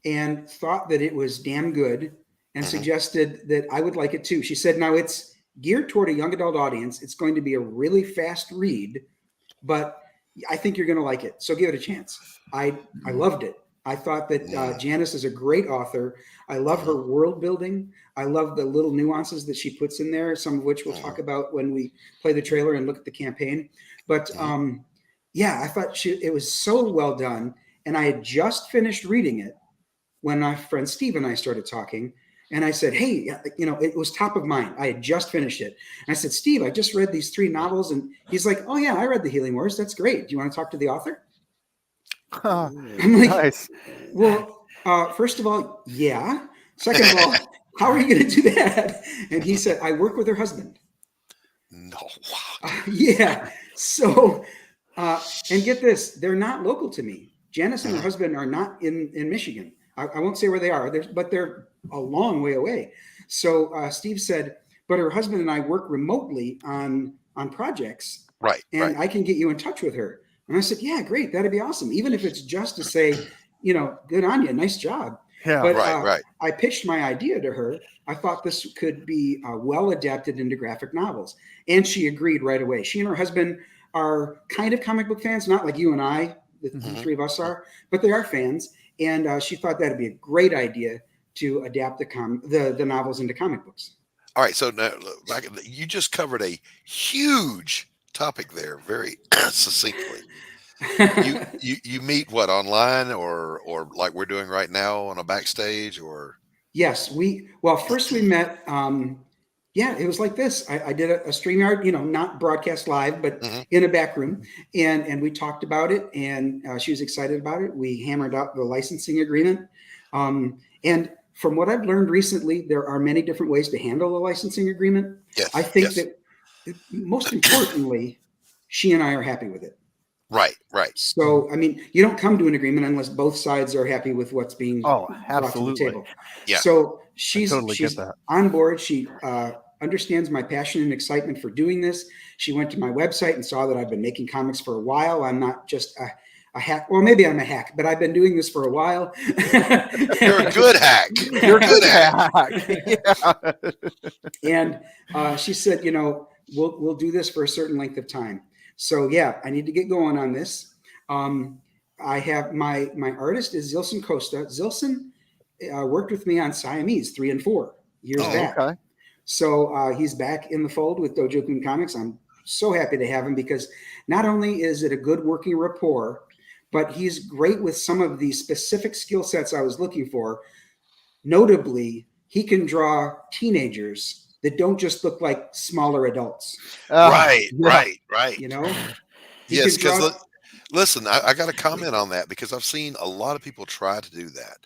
and thought that it was damn good and suggested that I would like it too. She said, now it's geared toward a young adult audience. It's going to be a really fast read, but I think you're going to like it. So give it a chance. I loved it. I thought that Janice is a great author. I love her world building. I love the little nuances that she puts in there, some of which we'll talk about when we play the trailer and look at the campaign. But yeah, I thought it was so well done. And I had just finished reading it when my friend Steve and I started talking. And I said, hey, you know, it was top of mind. I had just finished it. And I said, Steve, I just read these 3 novels. And he's like, oh, yeah, I read The Healing Wars. That's great. Do you want to talk to the author? I'm like, nice. Well, first of all, yeah. Second of all, how are you going to do that? And he said, I work with her husband. No. Yeah. So, and get this, they're not local to me. Janice and her husband are not in Michigan. I won't say where they are, but they're a long way away. So Steve said, but her husband and I work remotely on projects. Right. And I can get you in touch with her. And I said, yeah, great. That'd be awesome. Even if it's just to say, you know, good on you. Nice job. Yeah, but right. I pitched my idea to her. I thought this could be well adapted into graphic novels. And she agreed right away. She and her husband are kind of comic book fans, not like you and I, the 3 of us are, but they are fans. And she thought that'd be a great idea to adapt the novels into comic books. All right. So now, you just covered a huge topic there very succinctly. You meet what, online or like we're doing right now on a backstage, or? Yes, first we met. Yeah, it was like this. I did a StreamYard, you know, not broadcast live, but in a back room, and we talked about it, and she was excited about it. We hammered out the licensing agreement, and from what I've learned recently, there are many different ways to handle a licensing agreement. Yes, I think that most importantly, she and I are happy with it. Right. So, I mean, you don't come to an agreement unless both sides are happy with what's being brought to the table. Yeah. So she's totally get that. On board. She understands my passion and excitement for doing this. She went to my website and saw that I've been making comics for a while. I'm not just a hack. Well, maybe I'm a hack, but I've been doing this for a while. You're a good hack. You're a good hack. Yeah. And she said, you know, we'll do this for a certain length of time. So yeah, I need to get going on this. I have my artist is Zilson Costa. Zilson worked with me on Siamese 3 and 4 years back. Okay. So he's back in the fold with Dojo Kun Comics. I'm so happy to have him because not only is it a good working rapport, but he's great with some of the specific skill sets I was looking for. Notably, he can draw teenagers that don't just look like smaller adults. Right. You know? Yes, because listen, I got to comment on that because I've seen a lot of people try to do that.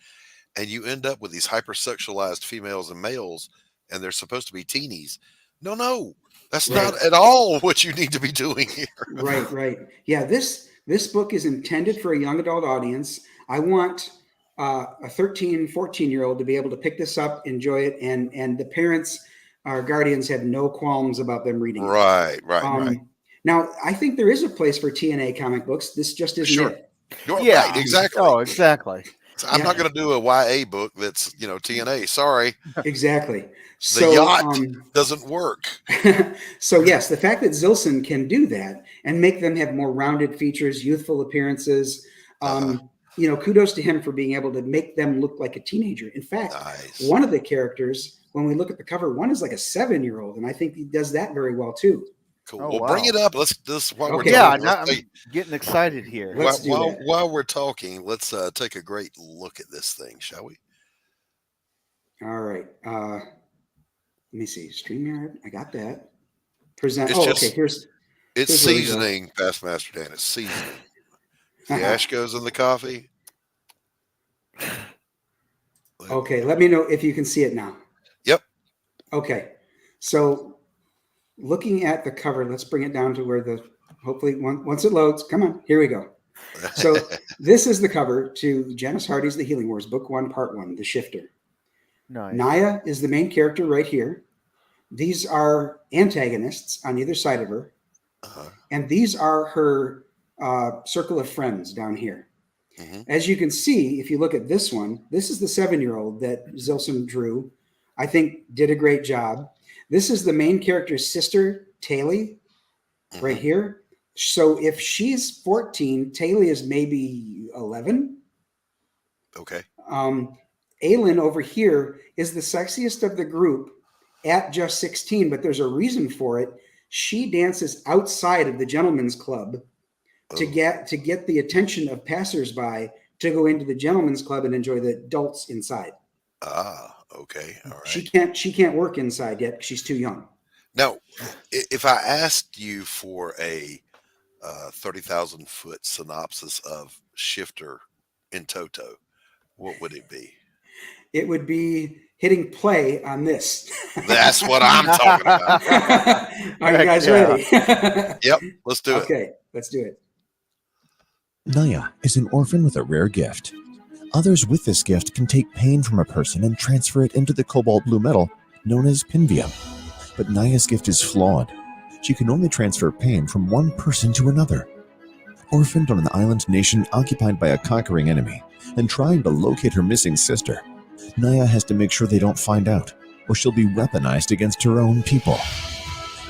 And you end up with these hypersexualized females and males, and they're supposed to be teenies. No, that's not at all what you need to be doing here. Right. Yeah, this book is intended for a young adult audience. I want a 13, 14-year-old to be able to pick this up, enjoy it, and the parents, our guardians, have no qualms about them reading it. Right. Now, I think there is a place for TNA comic books. This just isn't it. Right, exactly. Oh, exactly. So I'm not going to do a YA book that's, TNA. Sorry. Exactly. The yacht doesn't work. So yes, the fact that Zilson can do that and make them have more rounded features, youthful appearances, kudos to him for being able to make them look like a teenager. In fact, one of the characters, when we look at the cover, one is like a 7-year-old, and I think he does that very well too. Cool. Oh, well, bring it up. Let's while we're talking. I'm getting excited here. While we're talking, let's take a great look at this thing, shall we? All right. Let me see. StreamYard. I got that. Present. Okay. Here's seasoning, Past Master Dan. It's seasoning. The ash goes in the coffee. Okay. Let me know if you can see it now. Yep. Okay. So looking at the cover, let's bring it down to where hopefully once it loads, come on, here we go. So this is the cover to Janice Hardy's The Healing Wars, Book 1, Part 1, The Shifter. Nice. Naya is the main character right here. These are antagonists on either side of her. And these are her circle of friends down here. As you can see, if you look at this one, this is the 7-year-old that Zilson drew. I think did a great job. This is the main character's sister, Taylor, right here. So if she's 14, Taylor is maybe 11. Okay. Aylin over here is the sexiest of the group at just 16, but there's a reason for it. She dances outside of the gentleman's club to get the attention of passersby to go into the gentleman's club and enjoy the adults inside. Okay. All right. She can't work inside yet. She's too young. Now, if I asked you for a 30,000 foot synopsis of Shifter in toto, what would it be? It would be hitting play on this. That's what I'm talking about. Are you guys ready? Yep, let's do it. Okay, let's do it. Naya is an orphan with a rare gift. Others with this gift can take pain from a person and transfer it into the cobalt blue metal known as pinvium. But Naya's gift is flawed. She can only transfer pain from one person to another. Orphaned on an island nation occupied by a conquering enemy and trying to locate her missing sister, Naya has to make sure they don't find out, or she'll be weaponized against her own people.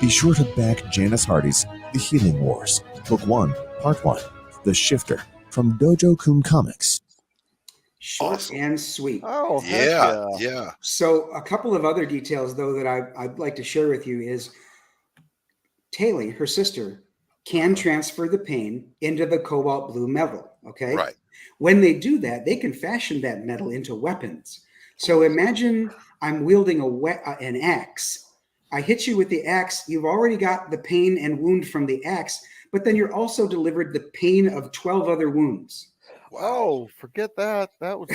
Be sure to back Janice Hardy's The Healing Wars, Book 1, Part 1, The Shifter, from Dojo Kun Comics. Short and sweet. Oh, yeah. So a couple of other details, though, that I'd like to share with you is Taylor, her sister, can transfer the pain into the cobalt blue metal, okay? Right. When they do that, they can fashion that metal into weapons. So imagine I'm wielding an axe. I hit you with the axe. You've already got the pain and wound from the axe, but then you're also delivered the pain of 12 other wounds. Wow, forget that. That was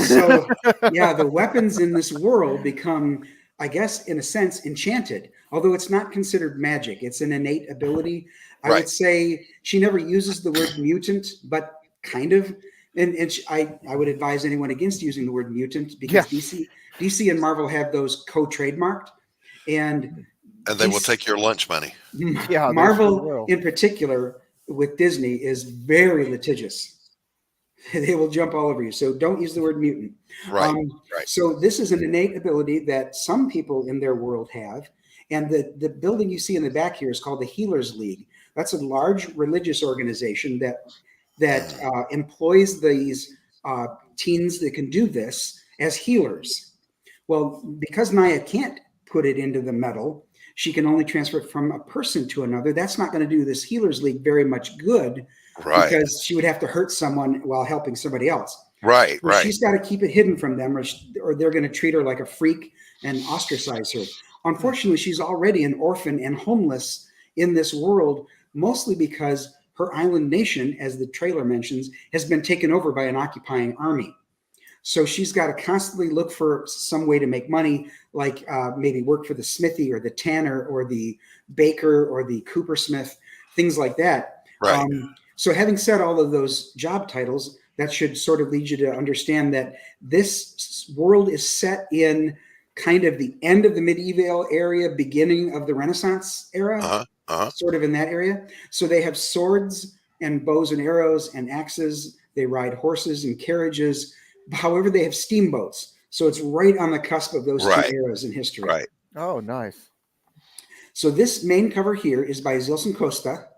so yeah, the weapons in this world become, I guess, in a sense, enchanted. Although it's not considered magic, it's an innate ability. I would say she never uses the word mutant, but kind of. And I would advise anyone against using the word mutant because DC and Marvel have those co-trademarked, and they will take your lunch money. Yeah, Marvel in particular with Disney is very litigious. They will jump all over you. So don't use the word mutant. Right. So this is an innate ability that some people in their world have. And the building you see in the back here is called the Healers League. That's a large religious organization that employs these teens that can do this as healers. Well, because Naya can't put it into the metal, she can only transfer it from a person to another. That's not going to do this Healers League very much good. Right. Because she would have to hurt someone while helping somebody else. Right. She's got to keep it hidden from them, or they're going to treat her like a freak and ostracize her. Unfortunately, she's already an orphan and homeless in this world, mostly because her island nation, as the trailer mentions, has been taken over by an occupying army. So she's got to constantly look for some way to make money, like maybe work for the smithy or the tanner or the baker or the coopersmith, things like that. Right. So having said all of those job titles, that should sort of lead you to understand that this world is set in kind of the end of the medieval area, beginning of the Renaissance era, sort of in that area. So they have swords and bows and arrows and axes They ride horses and carriages. However, they have steamboats. So it's right on the cusp of those two eras in history. Right. Oh, nice. So this main cover here is by Zilson Costa.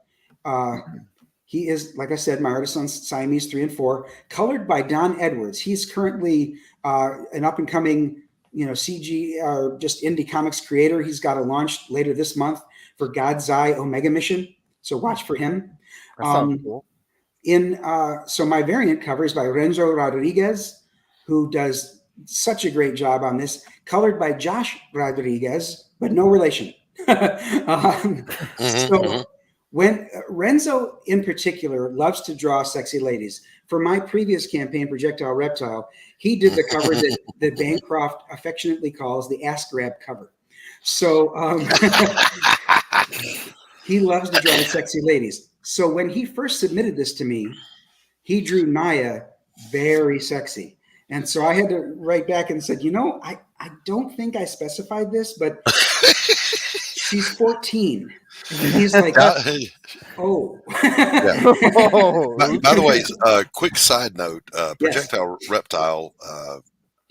He is, like I said, my artist on Siamese 3 and 4, colored by Don Edwards. He's currently an up-and-coming, CG or just indie comics creator. He's got a launch later this month for God's Eye Omega Mission. So watch for him. That sounds cool. So my variant cover is by Renzo Rodriguez, who does such a great job on this, colored by Josh Rodriguez, but no relation. When Renzo in particular loves to draw sexy ladies. For my previous campaign, Projectile Reptile, he did the cover that Bancroft affectionately calls the ass grab cover. So he loves to draw sexy ladies. So when he first submitted this to me, he drew Naya very sexy. And so I had to write back and said, I don't think I specified this, but she's 14. And he's like, oh. By the way, quick side note, Projectile Reptile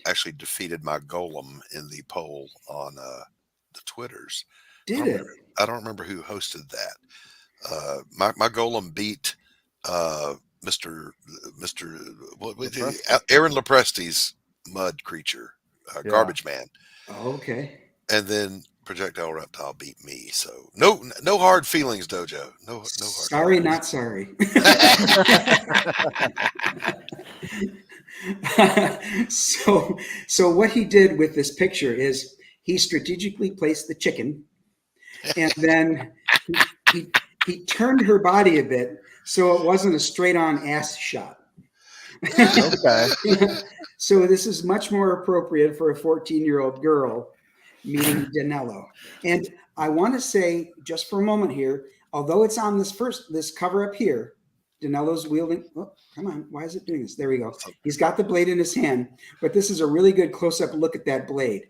actually defeated my golem in the poll on the Twitters. I don't remember who hosted that. My golem beat Mr. Aaron Lepresti's mud creature, Garbage Man. Oh, okay. And then Projectile Reptile beat me. So no hard feelings, Dojo. No hard sorry, not sorry. So what he did with this picture is he strategically placed the chicken, and then he turned her body a bit so it wasn't a straight-on ass shot. Okay. So this is much more appropriate for a 14-year-old girl meeting Danello. And I want to say, just for a moment here, although it's on this cover up here, Danello's wielding, oh, come on, why is it doing this? There we go. He's got the blade in his hand, but this is a really good close-up look at that blade.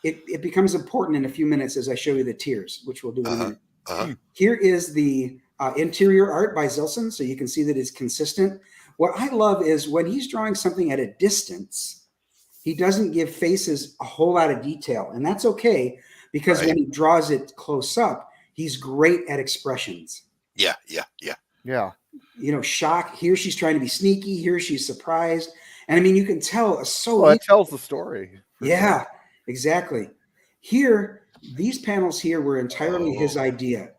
It becomes important in a few minutes as I show you the tears, which we'll do in a minute. Here is the interior art by Zilson, so you can see that it's consistent. What I love is when he's drawing something at a distance, he doesn't give faces a whole lot of detail, and that's okay because when he draws it close up, he's great at expressions. Yeah. Shock. Here she's trying to be sneaky. Here she's surprised, and I mean you can tell it tells the story. Yeah, exactly. Here, these panels here were entirely his idea.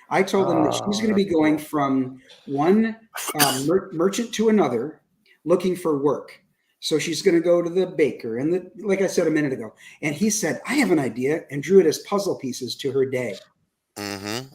I told him that she's going to be going from one merchant to another, looking for work. So she's going to go to the baker, and like I said a minute ago. And he said, I have an idea, and drew it as puzzle pieces to her day.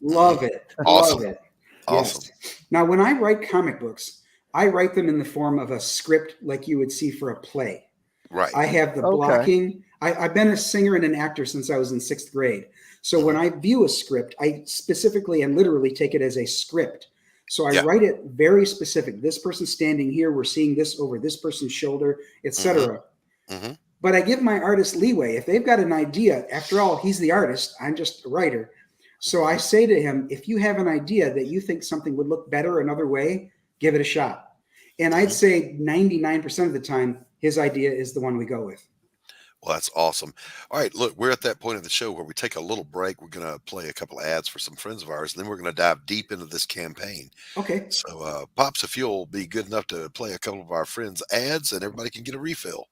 Love it. Awesome. Love it. Awesome. Yes. Now, when I write comic books, I write them in the form of a script like you would see for a play. Right. I have the blocking. I've been a singer and an actor since I was in 6th grade. So when I view a script, I specifically and literally take it as a script. So I write it very specific. This person standing here, we're seeing this over this person's shoulder, etc. But I give my artist leeway. If they've got an idea, after all, he's the artist. I'm just a writer. So I say to him, if you have an idea that you think something would look better another way, give it a shot. And I'd say 99% of the time, his idea is the one we go with. Well, that's awesome. All right, look, we're at that point of the show where we take a little break. We're going to play a couple of ads for some friends of ours, and then we're going to dive deep into this campaign. Okay. So, Pops, if you'll be good enough to play a couple of our friends' ads, and everybody can get a refill.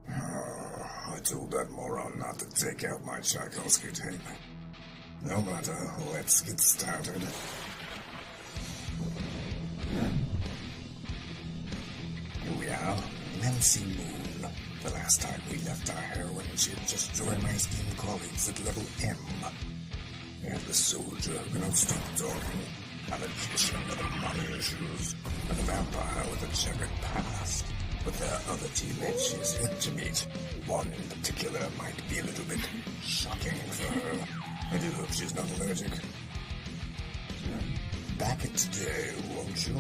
I told that moron not to take out my Tchaikovsky tape. No matter, let's get started. Here we are, Nancy Moon. The last time we left our heroine, she had just joined my esteemed colleagues at level M. And the soldier who cannot stop talking, a magician with a money issues, and a vampire with a checkered past. But there are other teammates she's yet to meet. One in particular might be a little bit shocking for her. I do hope she's not allergic. Back it today, won't you?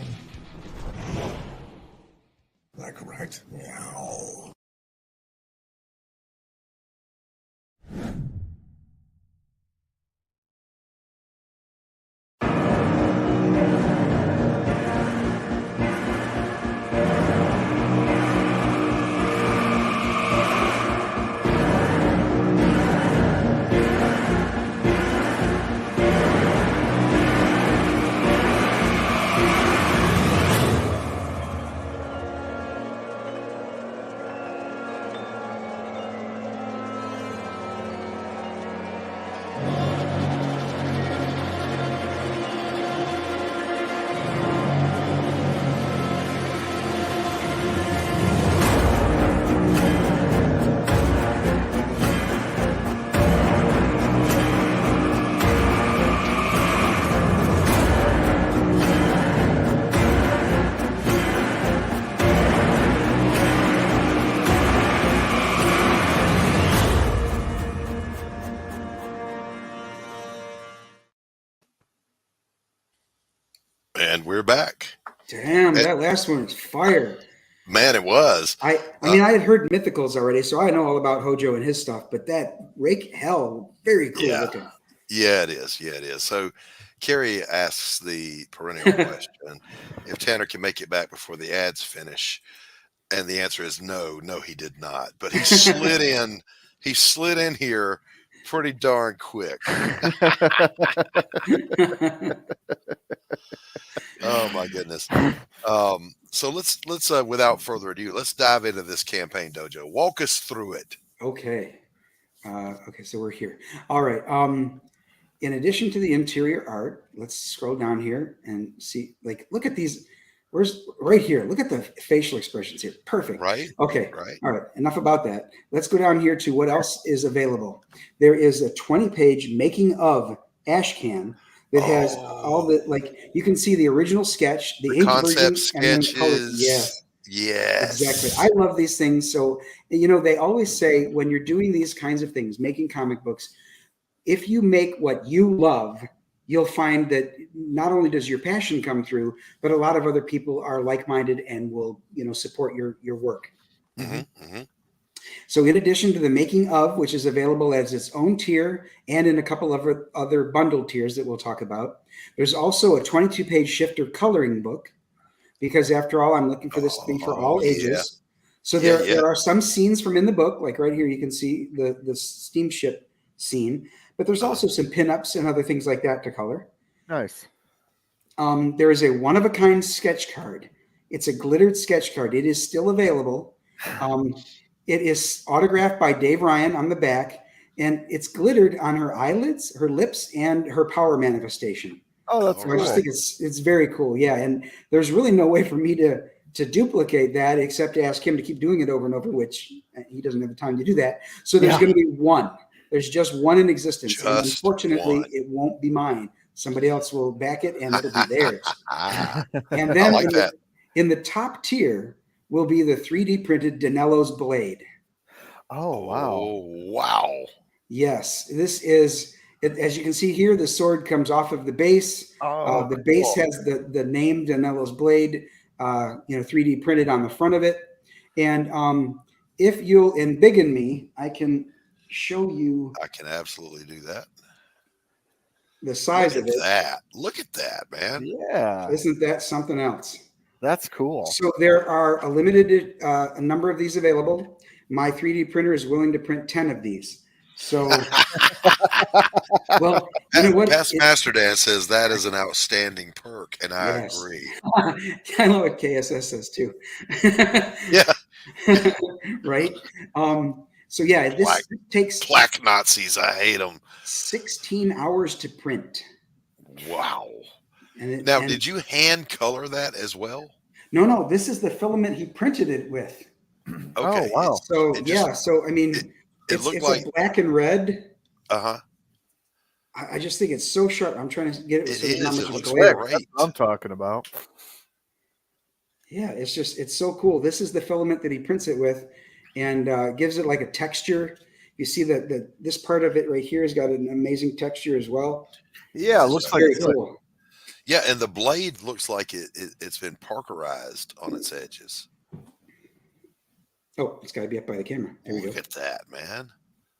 Like right meow. Damn, that last one is fire. Man, it was. I mean, I had heard mythicals already, so I know all about Hojo and his stuff, but that Rake Hell, very cool looking. Yeah, it is. Yeah, it is. So Carrie asks the perennial question, if Tanner can make it back before the ads finish. And the answer is no, he did not. But he slid in. He slid in here pretty darn quick. Oh my goodness. So let's without further ado, let's dive into this campaign, Dojo. Walk us through it. Okay. Okay, so we're here. All right. In addition to the interior art, let's scroll down here and see, like, look at these. Where's right here? Look at the facial expressions here. Perfect. Right. Okay. Right. All right. Enough about that. Let's go down here to what else is available. There is a 20-page making of Ashcan that has all the, like, you can see the original sketch, the ink version, sketches. and then color. Yes. Yes. Exactly. I love these things. So, you know, they always say when you're doing these kinds of things, making comic books, if you make what you love, you'll find that not only does your passion come through, but a lot of other people are like-minded and will, you know, support your work. Mm-hmm, mm-hmm. So in addition to the making of, which is available as its own tier and in a couple of other bundled tiers that we'll talk about, there's also a 22-page shifter coloring book, because after all, I'm looking for this to be for all ages. Yeah. So there are some scenes from in the book, like right here, you can see the steamship scene, but there's also some pinups and other things like that to color. Nice. There is a one-of-a-kind sketch card. It's a glittered sketch card. It is still available. It is autographed by Dave Ryan on the back, and it's glittered on her eyelids, her lips, and her power manifestation. Oh, that's cool. I just think it's very cool. Yeah, and there's really no way for me to duplicate that except to ask him to keep doing it over and over, which he doesn't have the time to do that. So there's going to be one. There's just one in existence. And unfortunately, it won't be mine. Somebody else will back it, and it'll be theirs. And then in the top tier will be the 3D printed Danello's blade. Oh, wow. Oh, wow. Yes, this is, as you can see here, the sword comes off of the base. The base has the name Danello's blade, 3D printed on the front of it. And if you'll embiggen me, I can show you. I can absolutely do that. The size of it. Look at that, man. Yeah. Isn't that something else? That's cool. So there are a limited a number of these available. My 3D printer is willing to print 10 of these. So, well, you know what? Past Master Dan says that is an outstanding perk, and I agree. I know what KSS says too. Yeah. Right. So yeah, this takes black Nazis. I hate them. 16 hours to print. Wow. And did you hand color that as well? No. This is the filament he printed it with. Okay. Oh, wow. So So I mean, it's like a black and red. I just think it's so sharp. I'm trying to get it. It looks great. great. That's what I'm talking about. Yeah, it's so cool. This is the filament that he prints it with, and gives it like a texture. You see that this part of it right here has got an amazing texture as well. Yeah, it looks like very cool. Yeah, and the blade looks like it's been parkerized on its edges. Oh, it's got to be up by the camera. There we go. Look at that, man.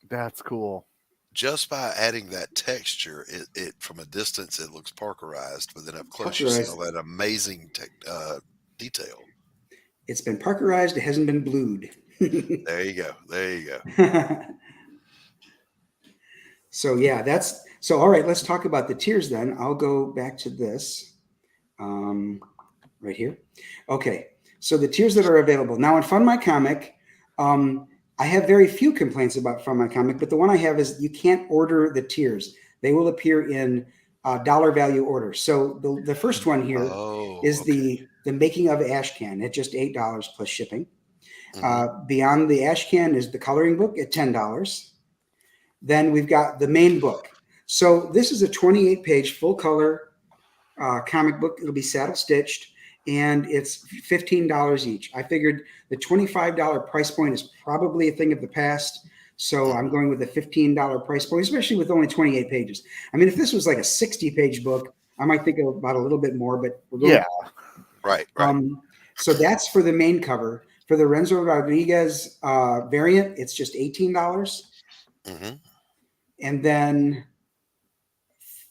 That's cool. Just by adding that texture, it from a distance it looks parkerized, but then up close you see all that amazing detail. It's been parkerized. It hasn't been blued. There you go. So yeah, all right. Let's talk about the tiers then. I'll go back to this right here. Okay. So the tiers that are available now in Fund My Comic, I have very few complaints about Fund My Comic, but the one I have is you can't order the tiers. They will appear in dollar value order. So the first one here is the making of Ashcan at just $8 plus shipping. Beyond the Ashcan is the coloring book at $10. Then we've got the main book. So this is a 28-page full color comic book. It'll be saddle stitched, and it's $15 each. I figured the $25 price point is probably a thing of the past. So I'm going with a $15 price point, especially with only 28 pages. I mean, if this was like a 60-page book, I might think about a little bit more, but we're going Right. So that's for the main cover. For the Renzo Rodriguez variant, it's just $18. Mm-hmm. And then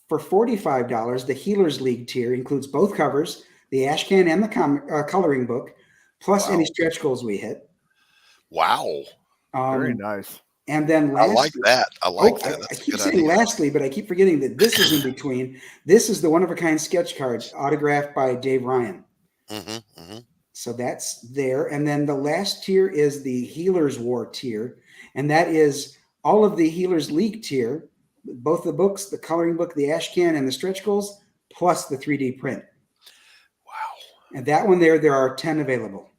for $45, the Healers League tier includes both covers, the ash can and the coloring book, plus any stretch goals we hit. Wow. Very nice. And then I like that. I like that. I keep saying lastly, but I keep forgetting that this is in between. This is the one-of-a-kind sketch card autographed by Dave Ryan. Mm-hmm. Mm-hmm. So that's there. And then the last tier is the Healers War tier. And that is all of the Healers League tier, both the books, the coloring book, the ash can, and the stretch goals, plus the 3D print. Wow. And that one there are 10 available.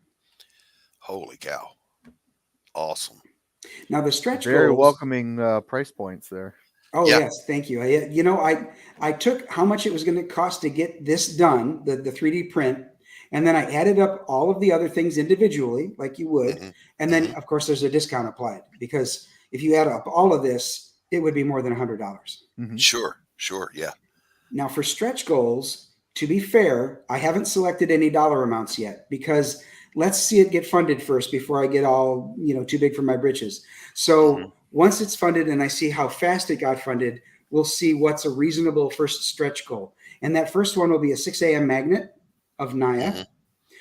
Holy cow. Awesome. Now the stretch very goals, welcoming price points there. Oh yes, thank you. I took how much it was going to cost to get this done, the 3D print, and then I added up all of the other things individually, like you would, and then of course there's a discount applied, because if you add up all of this, it would be more than $100. Mm-hmm. Sure, yeah. Now for stretch goals, to be fair, I haven't selected any dollar amounts yet, because let's see it get funded first before I get all, too big for my britches. So once it's funded and I see how fast it got funded, we'll see what's a reasonable first stretch goal. And that first one will be a 6 a.m. magnet of Naya.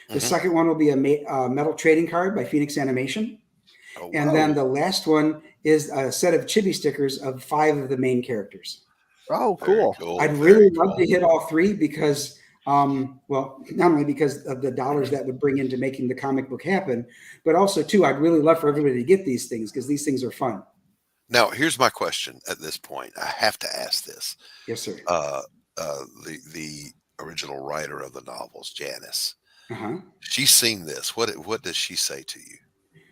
The second one will be a metal trading card by Phoenix Animation. Oh, and then the last one is a set of chibi stickers of 5 of the main characters. Oh, cool. I'd really love to hit all 3 because, not only because of the dollars that would bring into making the comic book happen, but also, too, I'd really love for everybody to get these things because these things are fun. Now, here's my question at this point. I have to ask this. Yes, sir. The original writer of the novels, Janice, Uh-huh. she's seen this. What does she say to you?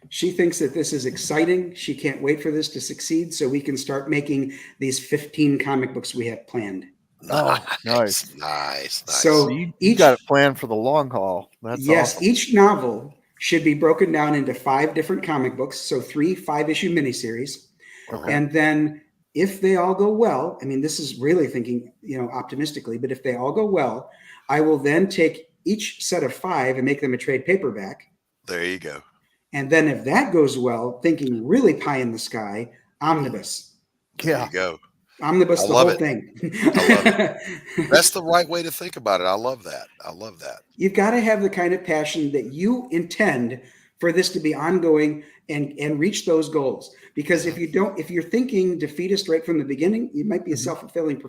She thinks that this is exciting. She can't wait for this to succeed so we can start making these 15 comic books we have planned. Nice. So you got it planned for the long haul. That's awesome. Each novel should be broken down into 5 different comic books. So 3 5-issue miniseries. Okay. And then if they all go well, I mean, this is really thinking, optimistically, but if they all go well, I will then take each set of 5 and make them a trade paperback. There you go. And then if that goes well, thinking really pie in the sky, omnibus. There you go. Omnibus, the whole thing. I love it. That's the right way to think about it. I love that. You've got to have the kind of passion that you intend for this to be ongoing and reach those goals. Because if you're thinking defeatist right from the beginning, it might be a self-fulfilling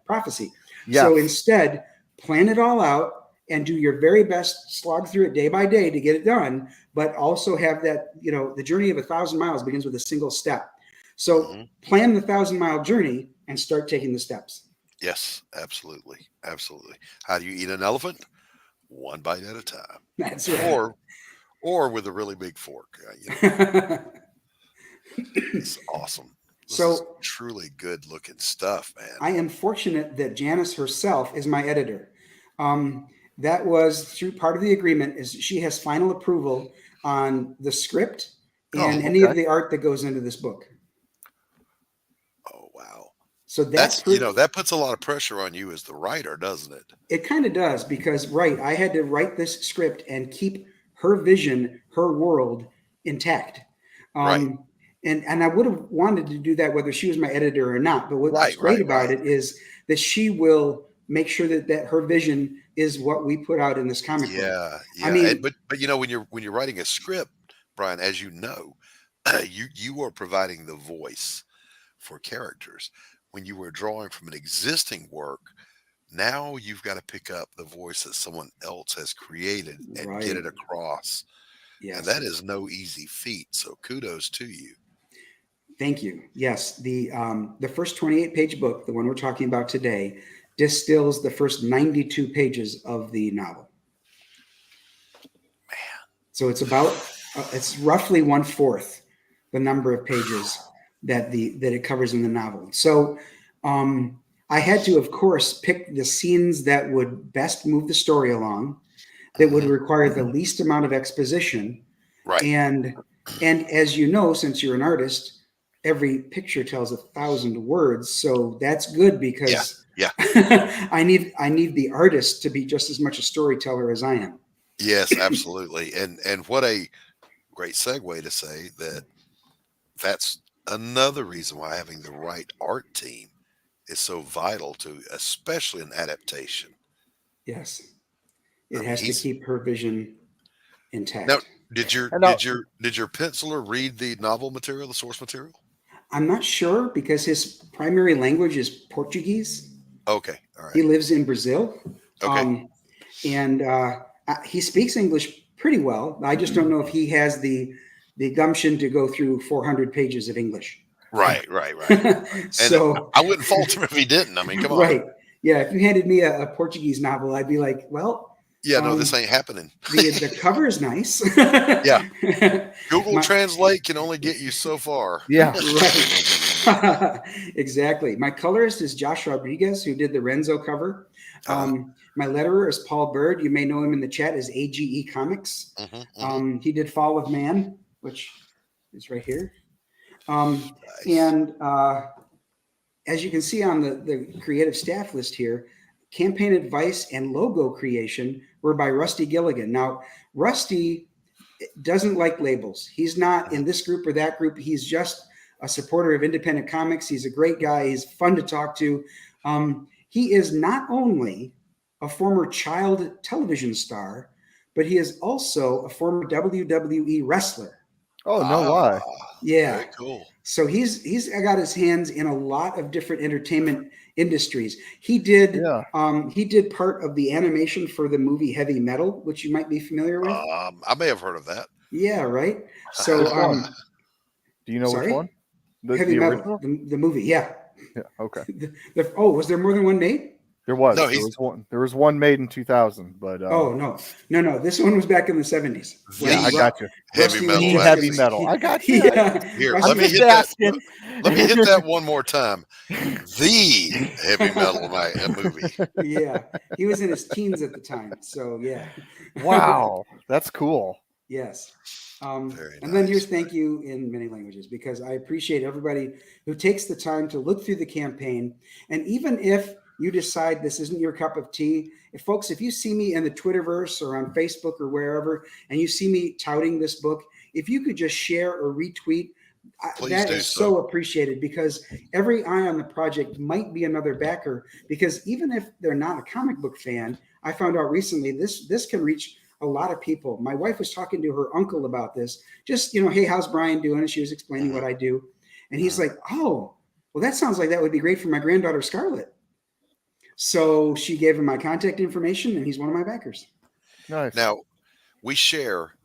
prophecy. Yeah. So instead, plan it all out and do your very best, slog through it day by day to get it done, but also have that, the journey of 1,000 miles begins with a single step. So plan the 1,000-mile journey and start taking the steps. Yes, absolutely. How do you eat an elephant? One bite at a time. That's right. Or with a really big fork. It's awesome. This is truly good looking stuff, man. I am fortunate that Janice herself is my editor. That was through part of the agreement is she has final approval on the script and any of the art that goes into this book. Oh, wow. So that's that puts a lot of pressure on you as the writer, doesn't it? It kind of does because, I had to write this script and keep her vision, her world intact. Right. And I would have wanted to do that whether she was my editor or not. But what's great about it is that she will make sure that her vision is what we put out in this comic book. Yeah. I mean, but when you're writing a script, Brian, as you know, you are providing the voice for characters. When you were drawing from an existing work, now you've got to pick up the voice that someone else has created and get it across. Yes. And that is no easy feat. So kudos to you. Thank you. Yes. The first 28-page book, the one we're talking about today, distills the first 92 pages of the novel. Man. So it's about, it's roughly 1/4 the number of pages that it covers in the novel. So I had to, of course, pick the scenes that would best move the story along, that would require the least amount of exposition. Right. And as you know, since you're an artist, every picture tells 1,000 words. So that's good because Yeah. I need the artist to be just as much a storyteller as I am. Yes, absolutely. And what a great segue to say that's another reason why having the right art team is so vital to, especially an adaptation. Yes. It has to keep her vision intact. Now, did your penciler read the novel material, the source material? I'm not sure because his primary language is Portuguese. Okay, all right. He lives in Brazil. Okay. And he speaks English pretty well. I just don't know if he has the gumption to go through 400 pages of English. Right. So I wouldn't fault him if he didn't. I mean, come on. Right. Yeah. If you handed me a Portuguese novel, I'd be like, well. Yeah, no, this ain't happening. The cover is nice. Yeah. Google Translate can only get you so far. Yeah. Right. Exactly. My colorist is Josh Rodriguez, who did the Renzo cover. My letterer is Paul Bird. You may know him in the chat as AGE Comics. He did Fall of Man, which is right here. Nice. And as you can see on the creative staff list here, campaign advice and logo creation were by Rusty Gilligan. Now, Rusty doesn't like labels. He's not in this group or that group. He's just a supporter of independent comics. He's a great guy. He's fun to talk to. He is not only a former child television star, but he is also a former WWE wrestler. Oh, no lie. Yeah. Very cool. So he's got his hands in a lot of different entertainment industries. He did part of the animation for the movie Heavy Metal, which you might be familiar with. I may have heard of that. Yeah, right. So do you know which one? Heavy Metal, the movie. Yeah. Yeah. Okay. Was there more than one made? There was. No, there was one made in 2000, but no. This one was back in the 70s. Yeah, I got you. Heavy Metal. Heavy Metal. I got you. Yeah. Here, let me hit that one more time. The Heavy Metal movie. Yeah, he was in his teens at the time. So yeah. Wow, that's cool. Yes. And then here's thank you in many languages, because I appreciate everybody who takes the time to look through the campaign. And even if you decide this isn't your cup of tea, if you see me in the Twitterverse or on Facebook or wherever, and you see me touting this book, if you could just share or retweet, that is so appreciated, because every eye on the project might be another backer. Because even if they're not a comic book fan, I found out recently this can reach a lot of people. My wife was talking to her uncle about this. Just, hey, how's Brian doing? And she was explaining what I do. And he's like, oh, well, that sounds like that would be great for my granddaughter, Scarlett. So she gave him my contact information, and he's one of my backers. Nice. Now, we share,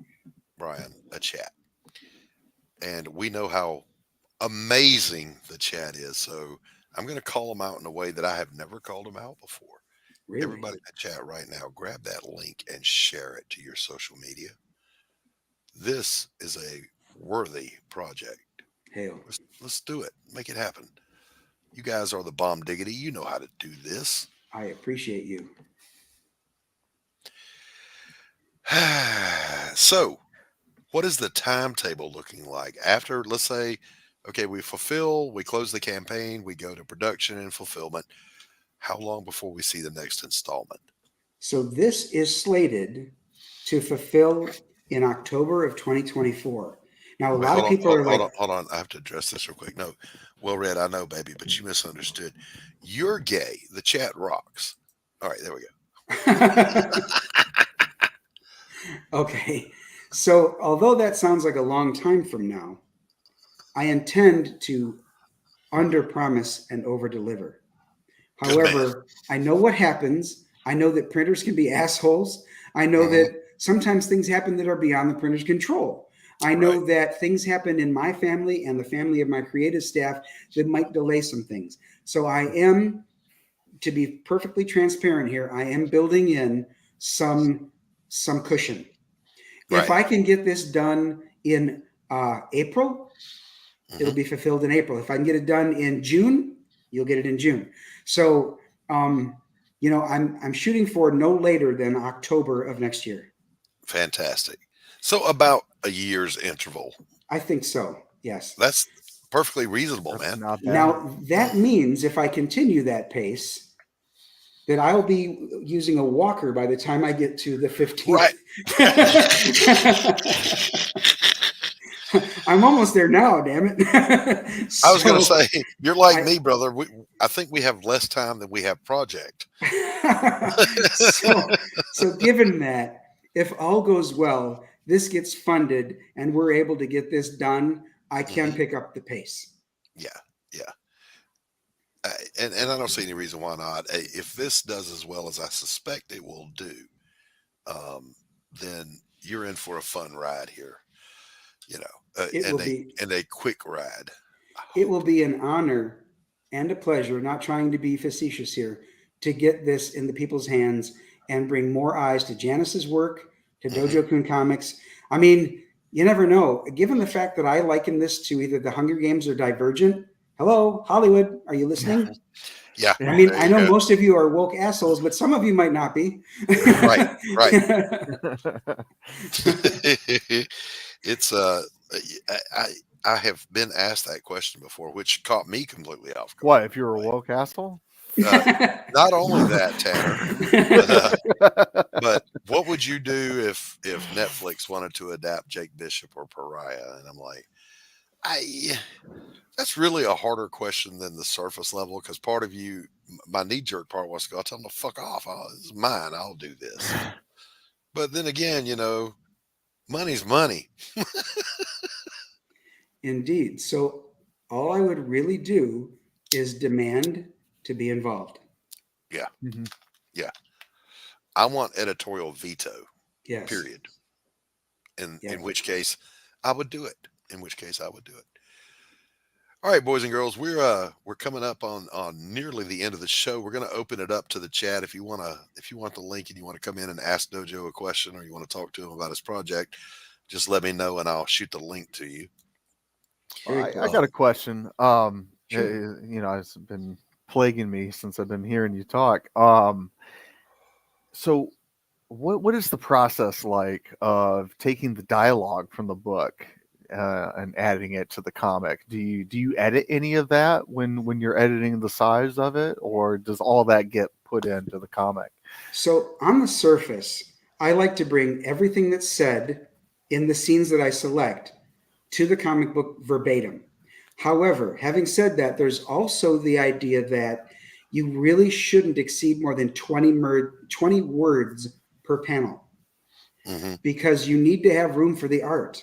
Brian, a chat. And we know how amazing the chat is. So I'm going to call them out in a way that I have never called them out before. Really? Everybody in the chat right now, grab that link and share it to your social media. This is a worthy project. Hell. Let's do it. Make it happen. You guys are the bomb diggity. You know how to do this. I appreciate you. So, what is the timetable looking like after, let's say, okay, we close the campaign, we go to production and fulfillment. How long before we see the next installment? So this is slated to fulfill in October of 2024. Now, a lot of people are like, hold on. I have to address this real quick. No, well read. I know, baby, but you misunderstood. You're gay. The chat rocks. All right, there we go. Okay. So although that sounds like a long time from now, I intend to under-promise and over-deliver. However, I know what happens. I know that printers can be assholes. I know that sometimes things happen that are beyond the printer's control. I know that things happen in my family and the family of my creative staff that might delay some things. So I am, to be perfectly transparent here, I am building in some cushion. If I can get this done in April, it'll be fulfilled in April. If I can get it done in June, you'll get it in June. So, I'm shooting for no later than October of next year. Fantastic. So about a year's interval. I think so. Yes. That's perfectly reasonable, man. Now that means if I continue that pace, that I'll be using a walker by the time I get to the 15th. Right. I'm almost there now, damn it. I was going to say, you're like me, brother. I think we have less time than we have project. so given that, if all goes well, this gets funded and we're able to get this done, I can pick up the pace. Yeah. And I don't see any reason why not. If this does as well as I suspect it will do, then you're in for a fun ride here. And a quick ride. It will be an honor and a pleasure, not trying to be facetious here, to get this in the people's hands and bring more eyes to Janice's work, to Dojo Kun Comics. I mean, you never know. Given the fact that I liken this to either The Hunger Games or Divergent, hello, Hollywood, are you listening? Yeah. I mean, I know most of you are woke assholes, but some of you might not be. Right. It's I have been asked that question before, which caught me completely off guard. What if you're a woke asshole? Not only that, Tanner, but what would you do if Netflix wanted to adapt Jake Bishop or Pariah? And I'm like, that's really a harder question than the surface level, because part of you, my knee jerk part wants to go, I'll tell them to fuck off. This is mine. I'll do this. But then again, money's money. Indeed. So all I would really do is demand to be involved. Yeah. Yeah. I want editorial veto. Yes. Period. In which case I would do it. All right, boys and girls, we're coming up on nearly the end of the show. We're going to open it up to the chat. If you want the link and you want to come in and ask Dojo a question, or you want to talk to him about his project, just let me know and I'll shoot the link to you. I got a question. Sure. It's been plaguing me since I've been hearing you talk. So what is the process like of taking the dialogue from the book and adding it to the comic? Do you edit any of that when you're editing the size of it, or does all that get put into the comic? So on the surface, I like to bring everything that's said in the scenes that I select to the comic book verbatim. However, having said that, there's also the idea that you really shouldn't exceed more than 20 words per panel, because you need to have room for the art.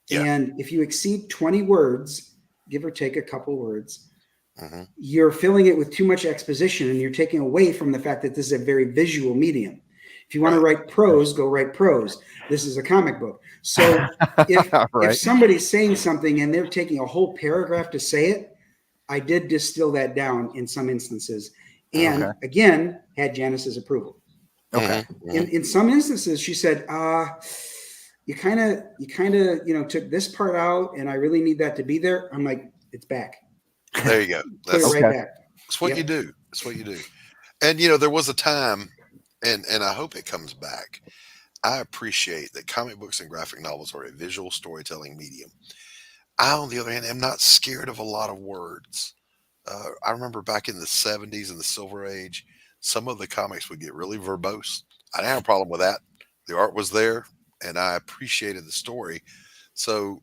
Yeah. And if you exceed 20 words, give or take a couple words, you're filling it with too much exposition, and you're taking away from the fact that this is a very visual medium. If you want to write prose, go write prose. This is a comic book. So if somebody's saying something and they're taking a whole paragraph to say it, I did distill that down in some instances. And again, had Janice's approval. Okay. In some instances, she said, you kind of took this part out, and I really need that to be there. I'm like, it's back. There you go. Put it right back. That's what you do. That's what you do. And there was a time, and I hope it comes back. I appreciate that comic books and graphic novels are a visual storytelling medium. I, on the other hand, am not scared of a lot of words. I remember back in the 70s and the Silver Age, some of the comics would get really verbose. I didn't have a problem with that. The art was there, and I appreciated the story. So,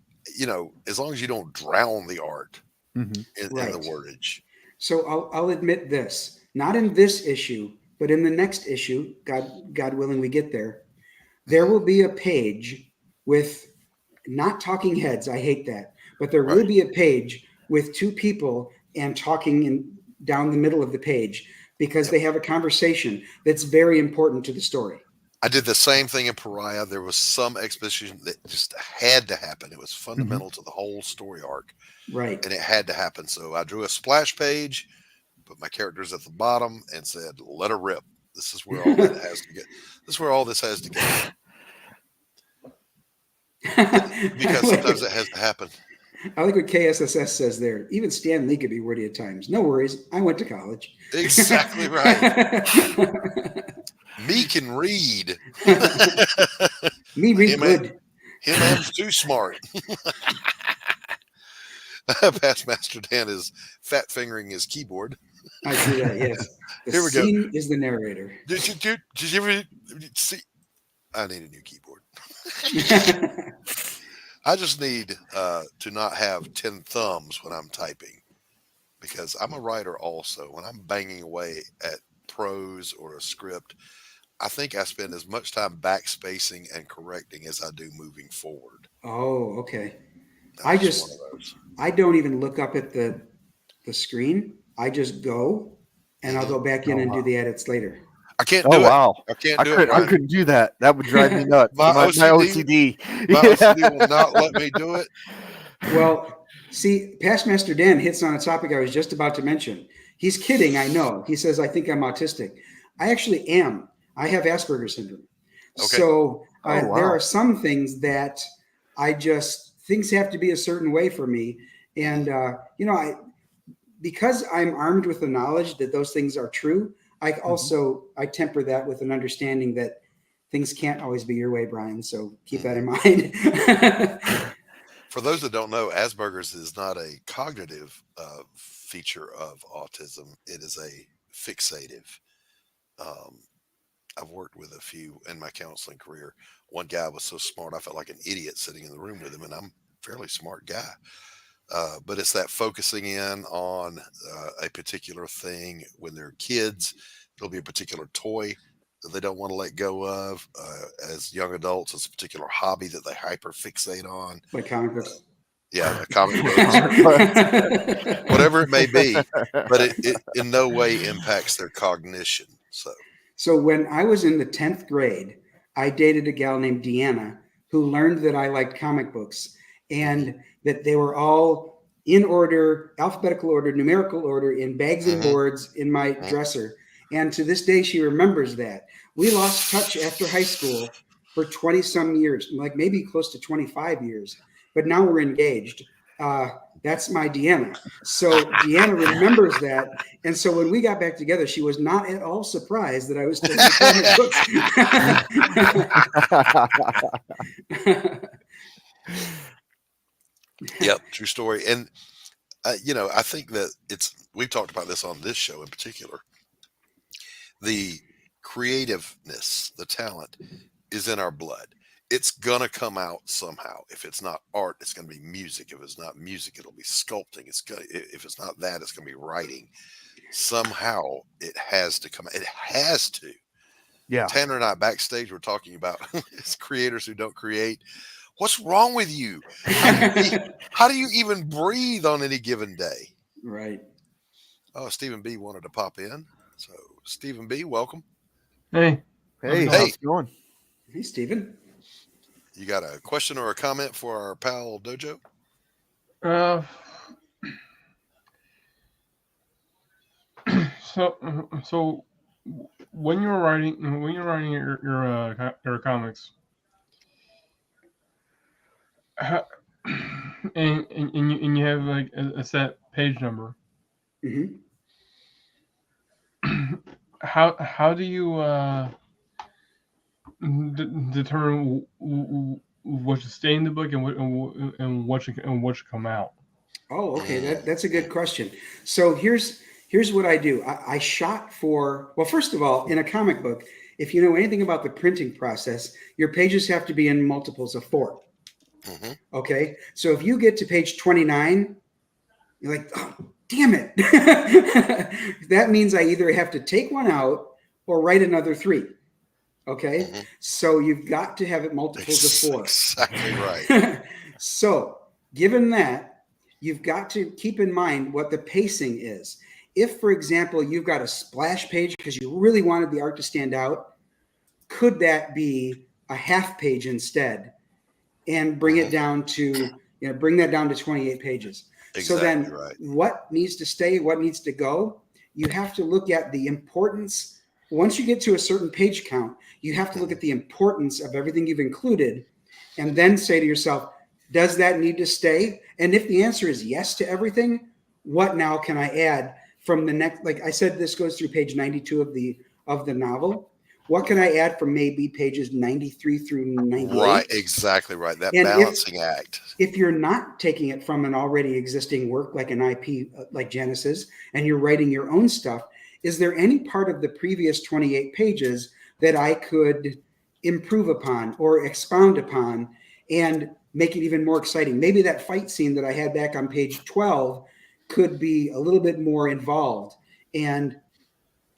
as long as you don't drown the art in the wordage. So I'll admit this, not in this issue, but in the next issue, God willing we get there, there will be a page with not talking heads. I hate that. But there will be a page with two people and talking down the middle of the page, because they have a conversation that's very important to the story. I did the same thing in Pariah. There was some exposition that just had to happen. It was fundamental to the whole story arc. Right. And it had to happen. So I drew a splash page, put my characters at the bottom, and said, let her rip. This is where all that has to get. This is where all this has to go. Because sometimes it has to happen. I like what KSSS says there. Even Stan Lee could be wordy at times. No worries. I went to college. Exactly right. Me can read. Me read good. Him M's too smart. Past Master Dan is fat fingering his keyboard. I see that, yes. The Here we go. scene is the narrator. Did you ever see? I need a new keyboard. I just need to not have 10 thumbs when I'm typing, because I'm a writer also. When I'm banging away at prose or a script, I think I spend as much time backspacing and correcting as I do moving forward. Oh, okay. I don't even look up at the screen. I just go, and I'll go back in and do the edits later. I can't do it. Wow. I can't do it. I couldn't do that. That would drive me nuts. my OCD. My OCD will not let me do it. Well, see, Past Master Dan hits on a topic I was just about to mention. He's kidding, I know. He says, I think I'm autistic. I actually am. I have Asperger's syndrome. Okay. So there are some things that things have to be a certain way for me. And, because I'm armed with the knowledge that those things are true, I temper that with an understanding that things can't always be your way, Brian. So keep that in mind. For those that don't know, Asperger's is not a cognitive feature of autism. It is a fixative. I've worked with a few in my counseling career. One guy was so smart, I felt like an idiot sitting in the room with him, and I'm a fairly smart guy. But it's that focusing in on a particular thing. When they're kids, there'll be a particular toy that they don't want to let go of. As young adults, it's a particular hobby that they hyper fixate on. Like comic books. Comic books. Whatever it may be, but it in no way impacts their cognition. So when I was in the 10th grade, I dated a gal named Deanna who learned that I liked comic books and that they were all in order, alphabetical order, numerical order, in bags and boards in my dresser. And to this day, she remembers that. We lost touch after high school for 20 some years, like maybe close to 25 years, but now we're engaged. That's my Deanna. So Deanna remembers that. And so when we got back together, she was not at all surprised that I was taking comic books. Yep, true story. And, I think that we've talked about this on this show in particular. The creativeness, the talent is in our blood. It's going to come out somehow. If it's not art, it's going to be music. If it's not music, it'll be sculpting. If it's not that, it's going to be writing. Somehow it has to come. It has to. Yeah. Tanner and I backstage were talking about creators who don't create. What's wrong with you? How do you even breathe on any given day? Right. Oh, Stephen B wanted to pop in. So Stephen B, welcome. Hey. Hey, how's it going? Hey, Stephen. You got a question or a comment for our pal Dojo? So when you're writing your comics, and you have like a set page number. Mm-hmm. How do you determine what should stay in the book and what should come out? Oh, okay, that's a good question. So here's what I do. I shot for, well, first of all, in a comic book, if you know anything about the printing process, your pages have to be in multiples of 4. Mm-hmm. Okay, so if you get to page 29, you're like, oh, damn it. That means I either have to take one out or write another 3. Okay, mm-hmm. So you've got to have it multiples of 4. Exactly right. So given that, you've got to keep in mind what the pacing is. If, for example, you've got a splash page because you really wanted the art to stand out, could that be a half page instead and bring it down to, bring that down to 28 pages? Exactly. So then what needs to stay, what needs to go? You have to look at the importance. Once you get to a certain page count, you have to look at the importance of everything you've included and then say to yourself, does that need to stay? And if the answer is yes to everything, what now can I add from the next? Like I said, this goes through page 92 of the novel. what can I add from maybe pages 93 through 98? Right, exactly right. That And balancing act. If you're not taking it from an already existing work like an IP like Genesis, and you're writing your own stuff, is there any part of the previous 28 pages that I could improve upon or expound upon and make it even more exciting? Maybe that fight scene that I had back on page 12 could be a little bit more involved and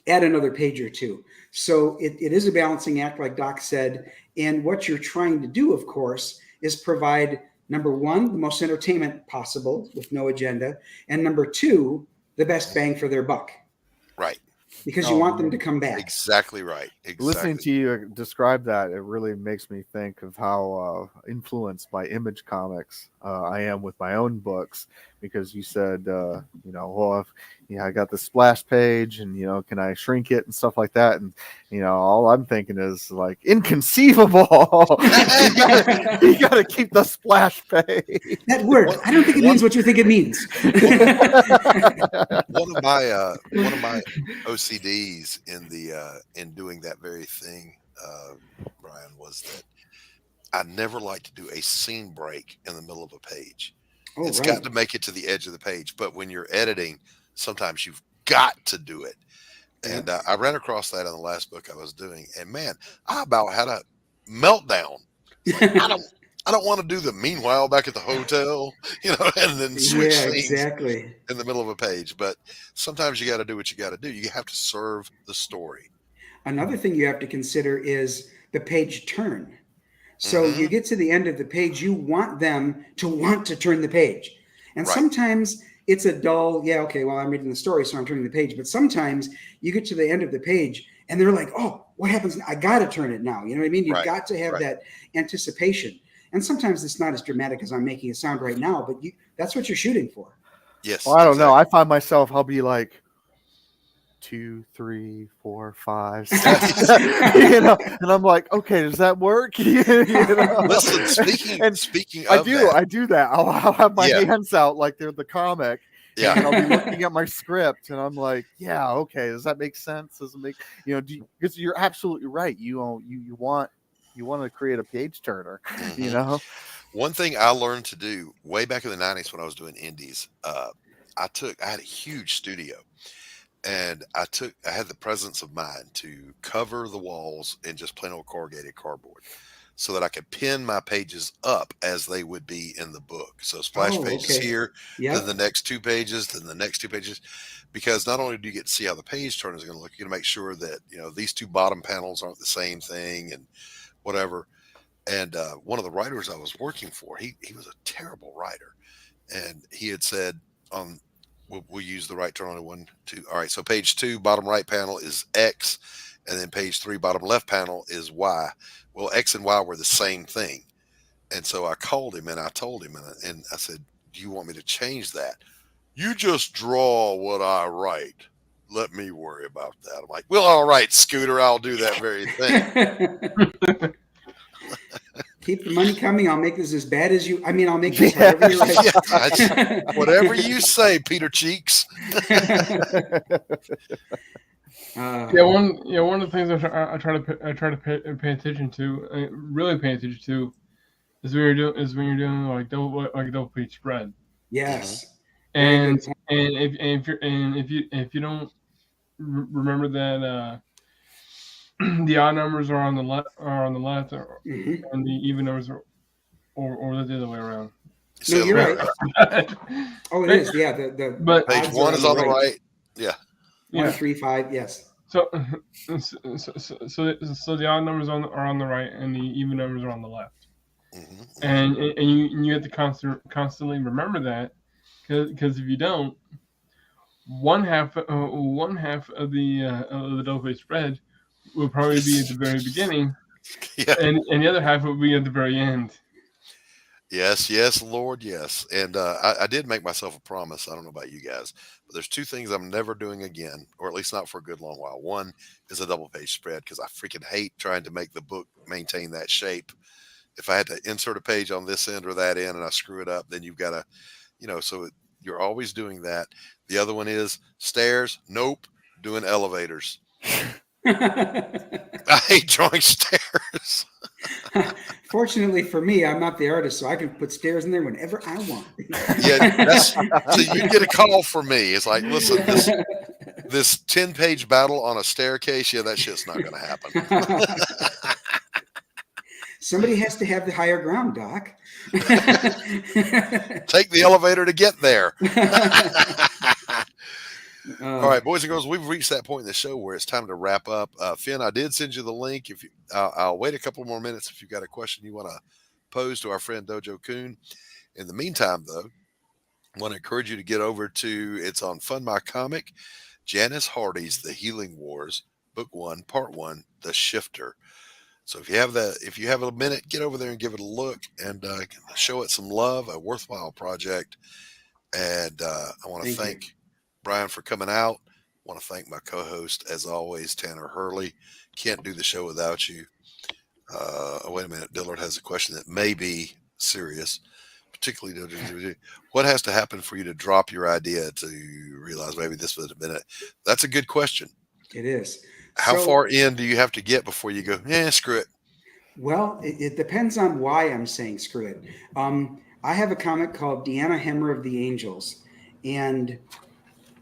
add another page or two. So it is a balancing act, like Doc said. And what you're trying to do, of course, is provide, number one, the most entertainment possible with no agenda. And number two, the best bang for their buck. Right. Because you want them to come back. Exactly right. Exactly. Listening to you describe that, it really makes me think of how influenced by Image Comics I am with my own books, because you said, well, I got the splash page and, can I shrink it and stuff like that? And, all I'm thinking is like, inconceivable. you got to keep the splash page. That word, I don't think it means what you think it means. One of my OCDs in doing that very thing, Brian, was that I never like to do a scene break in the middle of a page. It's got to make it to the edge of the page. But when you're editing, sometimes you've got to do it. And I ran across that in the last book I was doing, and man, I about had a meltdown. I don't want to do the meanwhile back at the hotel, and then switch scenes in the middle of a page. But sometimes you got to do what you got to do. You have to serve the story. Another thing you have to consider is the page turn. So you get to the end of the page, you want them to want to turn the page. And sometimes it's a dull, I'm reading the story, so I'm turning the page. But sometimes you get to the end of the page and they're like, oh, what happens? I got to turn it now. You know what I mean? You've got to have that anticipation. And sometimes it's not as dramatic as I'm making it sound right now, but that's what you're shooting for. Yes. Well, I don't know. I find myself, I'll be like 2, 3, 4, 5, 6, and I'm like, okay, does that work? Listen, speaking of I do that. I'll have my hands out like they're the comic. Yeah. And I'll be looking at my script and I'm like, yeah, okay, does that make sense? Does it make, because you're absolutely right. You want to create a page turner, One thing I learned to do way back in the 90s when I was doing indies, I had a huge studio, and I had the presence of mind to cover the walls in just plain old corrugated cardboard so that I could pin my pages up as they would be in the book. So splash pages here, then the next 2 pages, then the next 2 pages, because not only do you get to see how the page turn is going to look, you're going to make sure that, these 2 bottom panels aren't the same thing and whatever. And one of the writers I was working for, he was a terrible writer. And he had said, we'll use the right turn on 1, 2. All right. So page 2, bottom right panel is X. And then page 3, bottom left panel is Y. Well, X and Y were the same thing. And so I called him and I told him, and I said, do you want me to change that? You just draw what I write. Let me worry about that. I'm like, well, all right, Scooter, I'll do that very thing. Keep the money coming. I'll make this as bad as you. I'll make this whatever you like. Whatever you say, Peter Cheeks. One of the things I try to pay attention to, really pay attention to, is when you're doing like double page spread. Yes. And if you don't remember that the odd numbers are on the left, and the even numbers are or the other way around. No, you're right. Oh, it is. Yeah. But page 1 is on the right. Yeah. 1, 3, 5. Yes. So the odd numbers are on the right, and the even numbers are on the left. And you have to constantly remember that, because if you don't, one half of the double page spread will probably be at the very beginning, and the other half will be at the very end. Yes, Lord, yes. And I did make myself a promise. I don't know about you guys, but there's 2 things I'm never doing again, or at least not for a good long while. One is a double page spread, because I freaking hate trying to make the book maintain that shape. If I had to insert a page on this end or that end and I screw it up, then you've got to, so you're always doing that. The other one is stairs. Nope. Doing elevators. I hate drawing stairs. Fortunately for me, I'm not the artist, so I can put stairs in there whenever I want. Yeah, so you get a call from me. It's like, listen, this 10-page battle on a staircase, yeah, that shit's not going to happen. Somebody has to have the higher ground, Doc. Take the elevator to get there. All right, boys and girls, we've reached that point in the show where it's time to wrap up. Finn, I did send you the link. If you, I'll wait a couple more minutes if you've got a question you want to pose to our friend Dojo Coon. In the meantime, though, I want to encourage you to get over to, it's on Fund My Comic, Janice Hardy's The Healing Wars, Book 1, Part 1, The Shifter. So if you have a minute, get over there and give it a look and show it some love, a worthwhile project. And I want to thank Brian for coming out. I want to thank my co-host, as always, Tanner Hurley. Can't do the show without you. Wait a minute. Dillard has a question that may be serious, particularly what has to happen for you to drop your idea to realize maybe this would have been it? That's a good question. It is. How far in do you have to get before you go, screw it? Well, it depends on why I'm saying screw it. I have a comic called Deanna Hammer of the Angels, and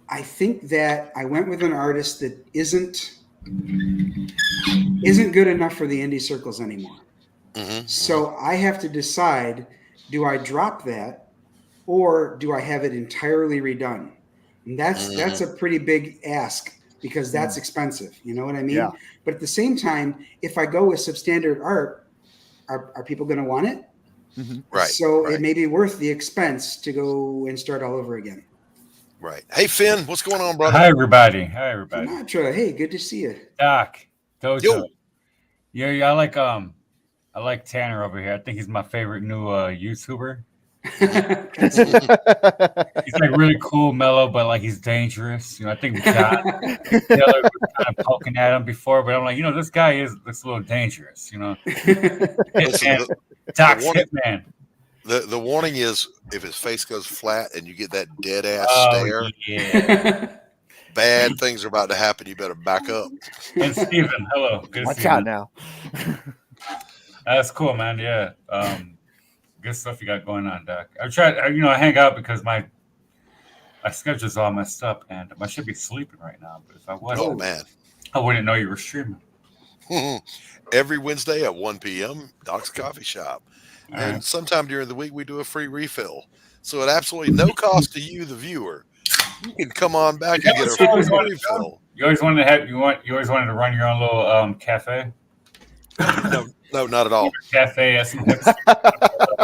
I think that I went with an artist that isn't good enough for the indie circles anymore. So I have to decide, do I drop that or do I have it entirely redone? And that's a pretty big ask because that's expensive. You know what I mean? Yeah. But at the same time, if I go with substandard art, are people going to want it? Right. So it may be worth the expense to go and start all over again. Right. Hey, Finn, what's going on, brother? Hi, everybody. Sinatra, hey, good to see you. Doc, Dojo. Yeah, I like Tanner over here. I think he's my favorite new YouTuber. He's like really cool, mellow, but like he's dangerous. You know, I think John Taylor was kind of poking at him before, but I'm like, this guy looks a little dangerous. Hitman, Doc's Hitman. The warning is if his face goes flat and you get that dead ass stare, bad things are about to happen. You better back up. And Steven, hello. Good Watch out now. That's cool, man. Yeah. Good stuff you got going on, Doc. I tried, I hang out because my schedule's all messed up and I should be sleeping right now. But if I wasn't, I wouldn't know you were streaming. Every Wednesday at 1 p.m., Doc's Coffee Shop. And sometime during the week, we do a free refill. So at absolutely no cost to you, the viewer, you can come on back and get a free refill. You always wanted to run your own little cafe? No, not at all. Cafe,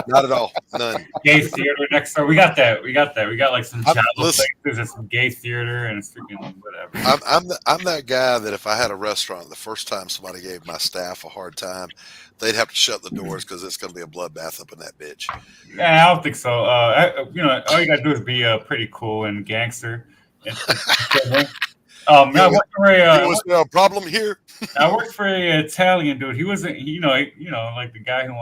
not at all. None. Gay theater next door. We got that. We got like some childhood places and some gay theater and it's freaking whatever. I'm that guy that if I had a restaurant, the first time somebody gave my staff a hard time, they'd have to shut the doors because it's going to be a bloodbath up in that bitch. Yeah, I don't think so. All you got to do is be pretty cool and gangster. Was there a problem here? I worked for an Italian dude. He wasn't, like the guy who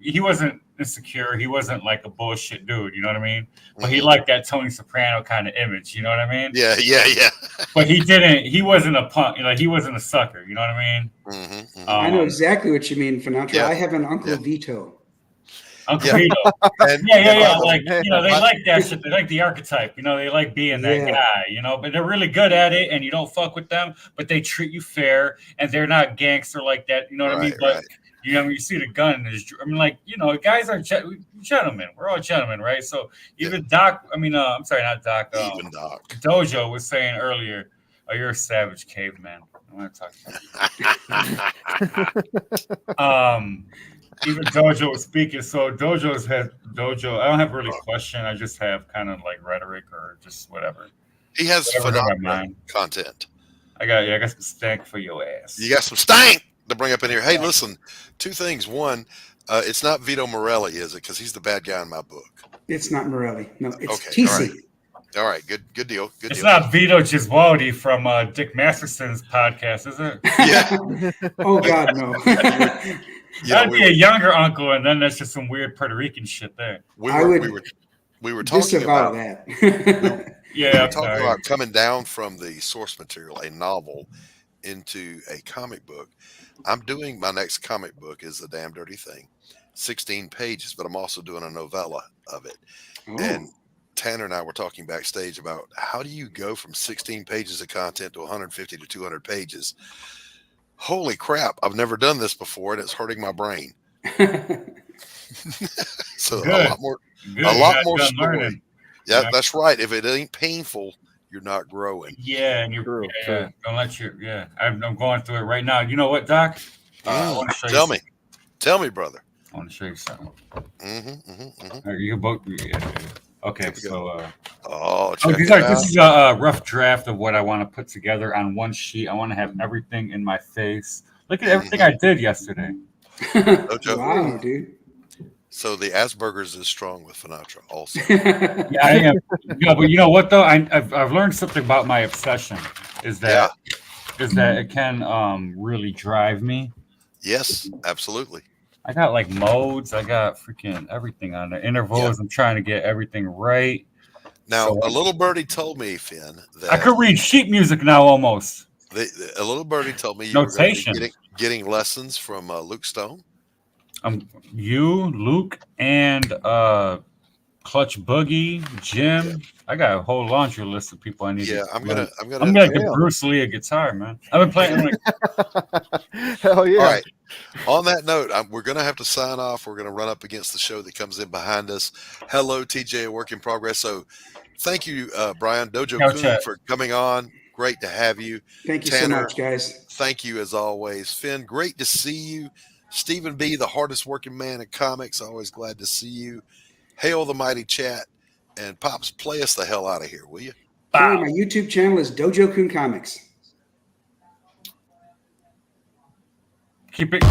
he wasn't insecure. He wasn't like a bullshit dude. You know what I mean? But he liked that Tony Soprano kind of image. You know what I mean? Yeah. But he wasn't a punk. He wasn't a sucker. You know what I mean? I know exactly what you mean, Sinatra. Yeah. I have an Uncle Vito. Uncle Vito. Yeah. Like, they like that shit. They like the archetype. They like being that guy, but they're really good at it and you don't fuck with them, but they treat you fair and they're not gangster like that. You know what I mean? But, you see the gun. Guys are gentlemen. We're all gentlemen, right? So even Doc, I'm sorry, not Doc. Even Doc. Dojo was saying earlier, you're a savage caveman. I want to talk to you. Even Dojo was speaking. So Dojo, I don't have really a question. I just have kind of like rhetoric or just whatever. He has phenomenal content. I got some stank for your ass. You got some stank to bring up in here. Hey, listen, two things. One, it's not Vito Morelli, is it? Because he's the bad guy in my book. It's not Morelli. No, it's TC. All right. Good deal. It's not Vito Giswaldi from Dick Masterson's podcast, is it? Yeah. Oh, God, no. That'd be a younger uncle, and then that's just some weird Puerto Rican shit there. We were talking about that. We were talking about coming down from the source material, a novel, into a comic book. I'm doing my next comic book is A Damn Dirty Thing, 16 pages, but I'm also doing a novella of it. Oh. And Tanner and I were talking backstage about how do you go from 16 pages of content to 150 to 200 pages? Holy crap, I've never done this before, and it's hurting my brain. So Good. a lot more Done story. learning. Yeah, that's right. If it ain't painful, you're not growing. Yeah, and you're don't let you. Yeah, I'm going through it right now. You know what, Doc? I want to show Tell you. me. Tell me, brother. I want to show you something. Mm-hmm. You both. Yeah. Okay, so check these it out. this is a rough draft of what I want to put together on one sheet. I want to have everything in my face. Look at everything I did yesterday. Wow, dude. So the Asperger's is strong with Sinatra also. Yeah, I am. Yeah, but you know what though? I've learned something about my obsession. Is that it can really drive me. Yes, absolutely. I got like modes. I got freaking everything on there. Intervals. Yeah. I'm trying to get everything right. Now, So- a little birdie told me, Finn, that I could read sheet music now almost. a little birdie told me you Notation. were going to be getting lessons from Luke Stone. You, Luke, and Clutch Boogie, Jim. I got a whole laundry list of people I need. Yeah, to I'm gonna get Bruce Lee a guitar, man. I've been playing. Hell yeah! All right. On that note, we're gonna have to sign off. We're gonna run up against the show that comes in behind us. Hello, TJ, a work in progress. So, thank you, Brian Dojo Kun, for coming on. Great to have you. Thank you Tanner, so much, guys. Thank you as always, Finn. Great to see you. Stephen B., the hardest working man in comics. Always glad to see you. Hail the mighty chat. And Pops, play us the hell out of here, will you? Sure, my YouTube channel is Dojo Kun Comics. Keep it.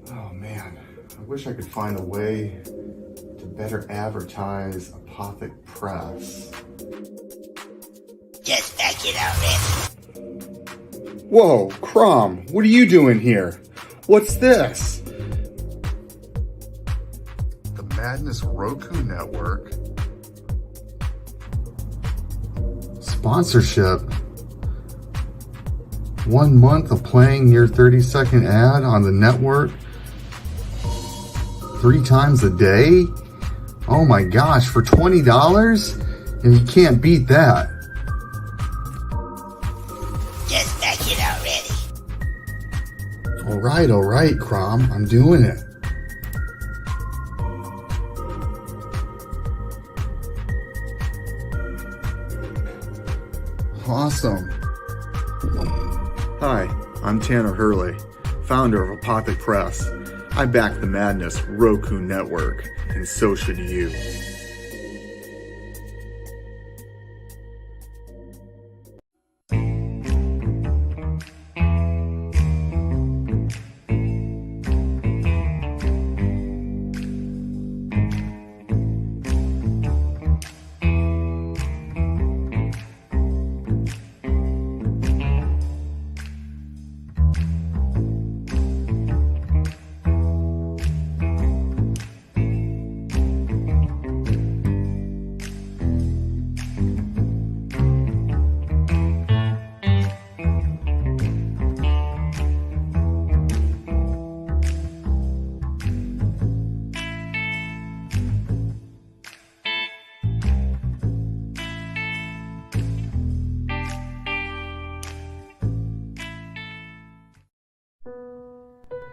Oh man, I wish I could find a way to better advertise Apothic Press. Just back it already. Whoa, Crom, what are you doing here? What's this? The Madness Roku Network. Sponsorship. 1 month of playing your 30-second ad on the network 3 times a day? Oh my gosh, for $20? And you can't beat that. Just back it already. All right, Crom, I'm doing it. Awesome. Hi, I'm Tanner Hurley, founder of Apothic Press. I back the Madness Roku Network, and so should you.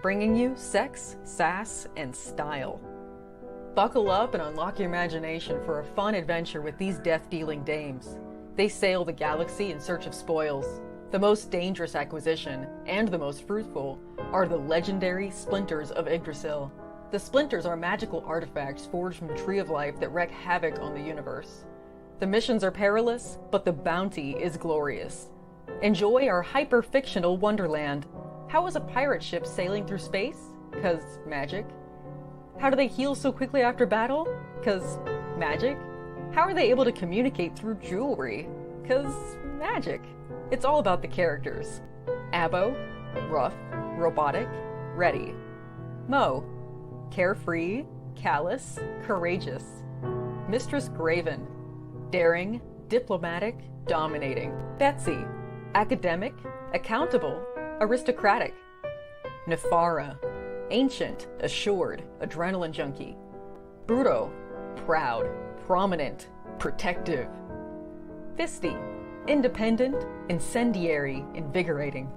Bringing you sex, sass, and style. Buckle up and unlock your imagination for a fun adventure with these death-dealing dames. They sail the galaxy in search of spoils. The most dangerous acquisition, and the most fruitful, are the legendary Splinters of Yggdrasil. The Splinters are magical artifacts forged from the Tree of Life that wreak havoc on the universe. The missions are perilous, but the bounty is glorious. Enjoy our hyper-fictional wonderland. How is a pirate ship sailing through space? 'Cause magic. How do they heal so quickly after battle? 'Cause magic. How are they able to communicate through jewelry? 'Cause magic. It's all about the characters. Abo, rough, robotic, ready. Mo, carefree, callous, courageous. Mistress Graven, daring, diplomatic, dominating. Betsy, academic, accountable, aristocratic. Nefara, ancient, assured, adrenaline junkie. Bruto, proud, prominent, protective. Fisty, independent, incendiary, invigorating.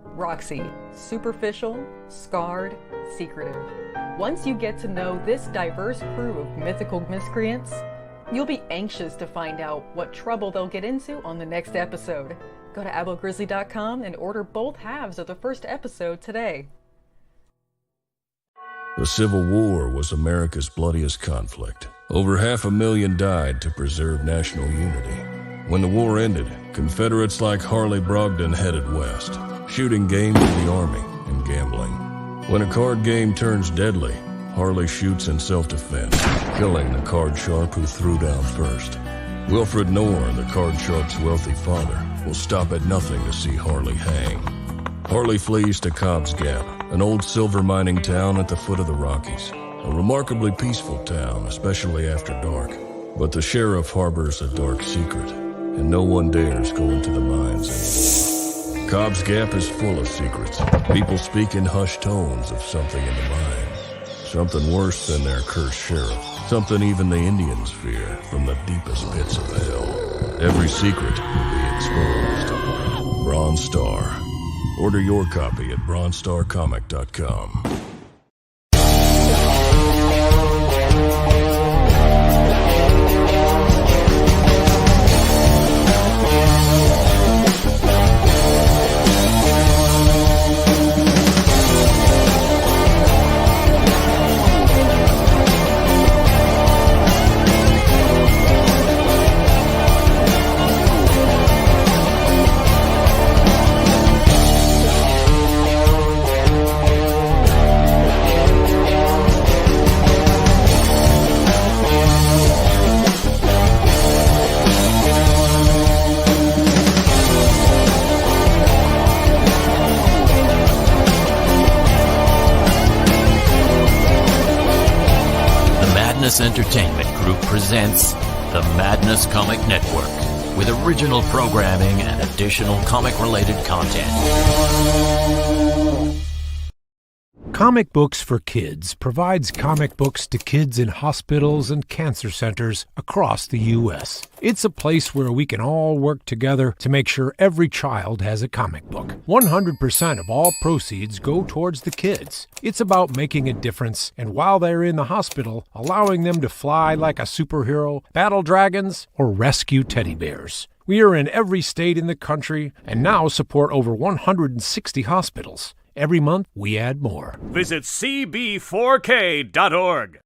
Roxy, superficial, scarred, secretive. Once you get to know this diverse crew of mythical miscreants, you'll be anxious to find out what trouble they'll get into on the next episode. Go to abogrizzly.com and order both halves of the first episode today. The Civil War was America's bloodiest conflict. Over 500,000 died to preserve national unity. When the war ended, Confederates like Harley Brogdon headed west, shooting game for the Army and gambling. When a card game turns deadly, Harley shoots in self-defense, killing the card sharp who threw down first. Wilfred Knorr, the card sharp's wealthy father, will stop at nothing to see Harley hang. Harley flees to Cobb's Gap, an old silver mining town at the foot of the Rockies. A remarkably peaceful town, especially after dark. But the sheriff harbors a dark secret, and no one dares go into the mines anymore. Cobb's Gap is full of secrets. People speak in hushed tones of something in the mines. Something worse than their cursed sheriff. Something even the Indians fear from the deepest pits of hell. Every secret will be exposed. Bronze Star. Order your copy at bronzestarcomic.com. Entertainment Group presents the Madness Comic Network with original programming and additional comic-related content. Comic Books for Kids provides comic books to kids in hospitals and cancer centers across the U.S. It's a place where we can all work together to make sure every child has a comic book. 100% of all proceeds go towards the kids. It's about making a difference, and while they're in the hospital, allowing them to fly like a superhero, battle dragons, or rescue teddy bears. We are in every state in the country and now support over 160 hospitals. Every month, we add more. Visit cb4k.org.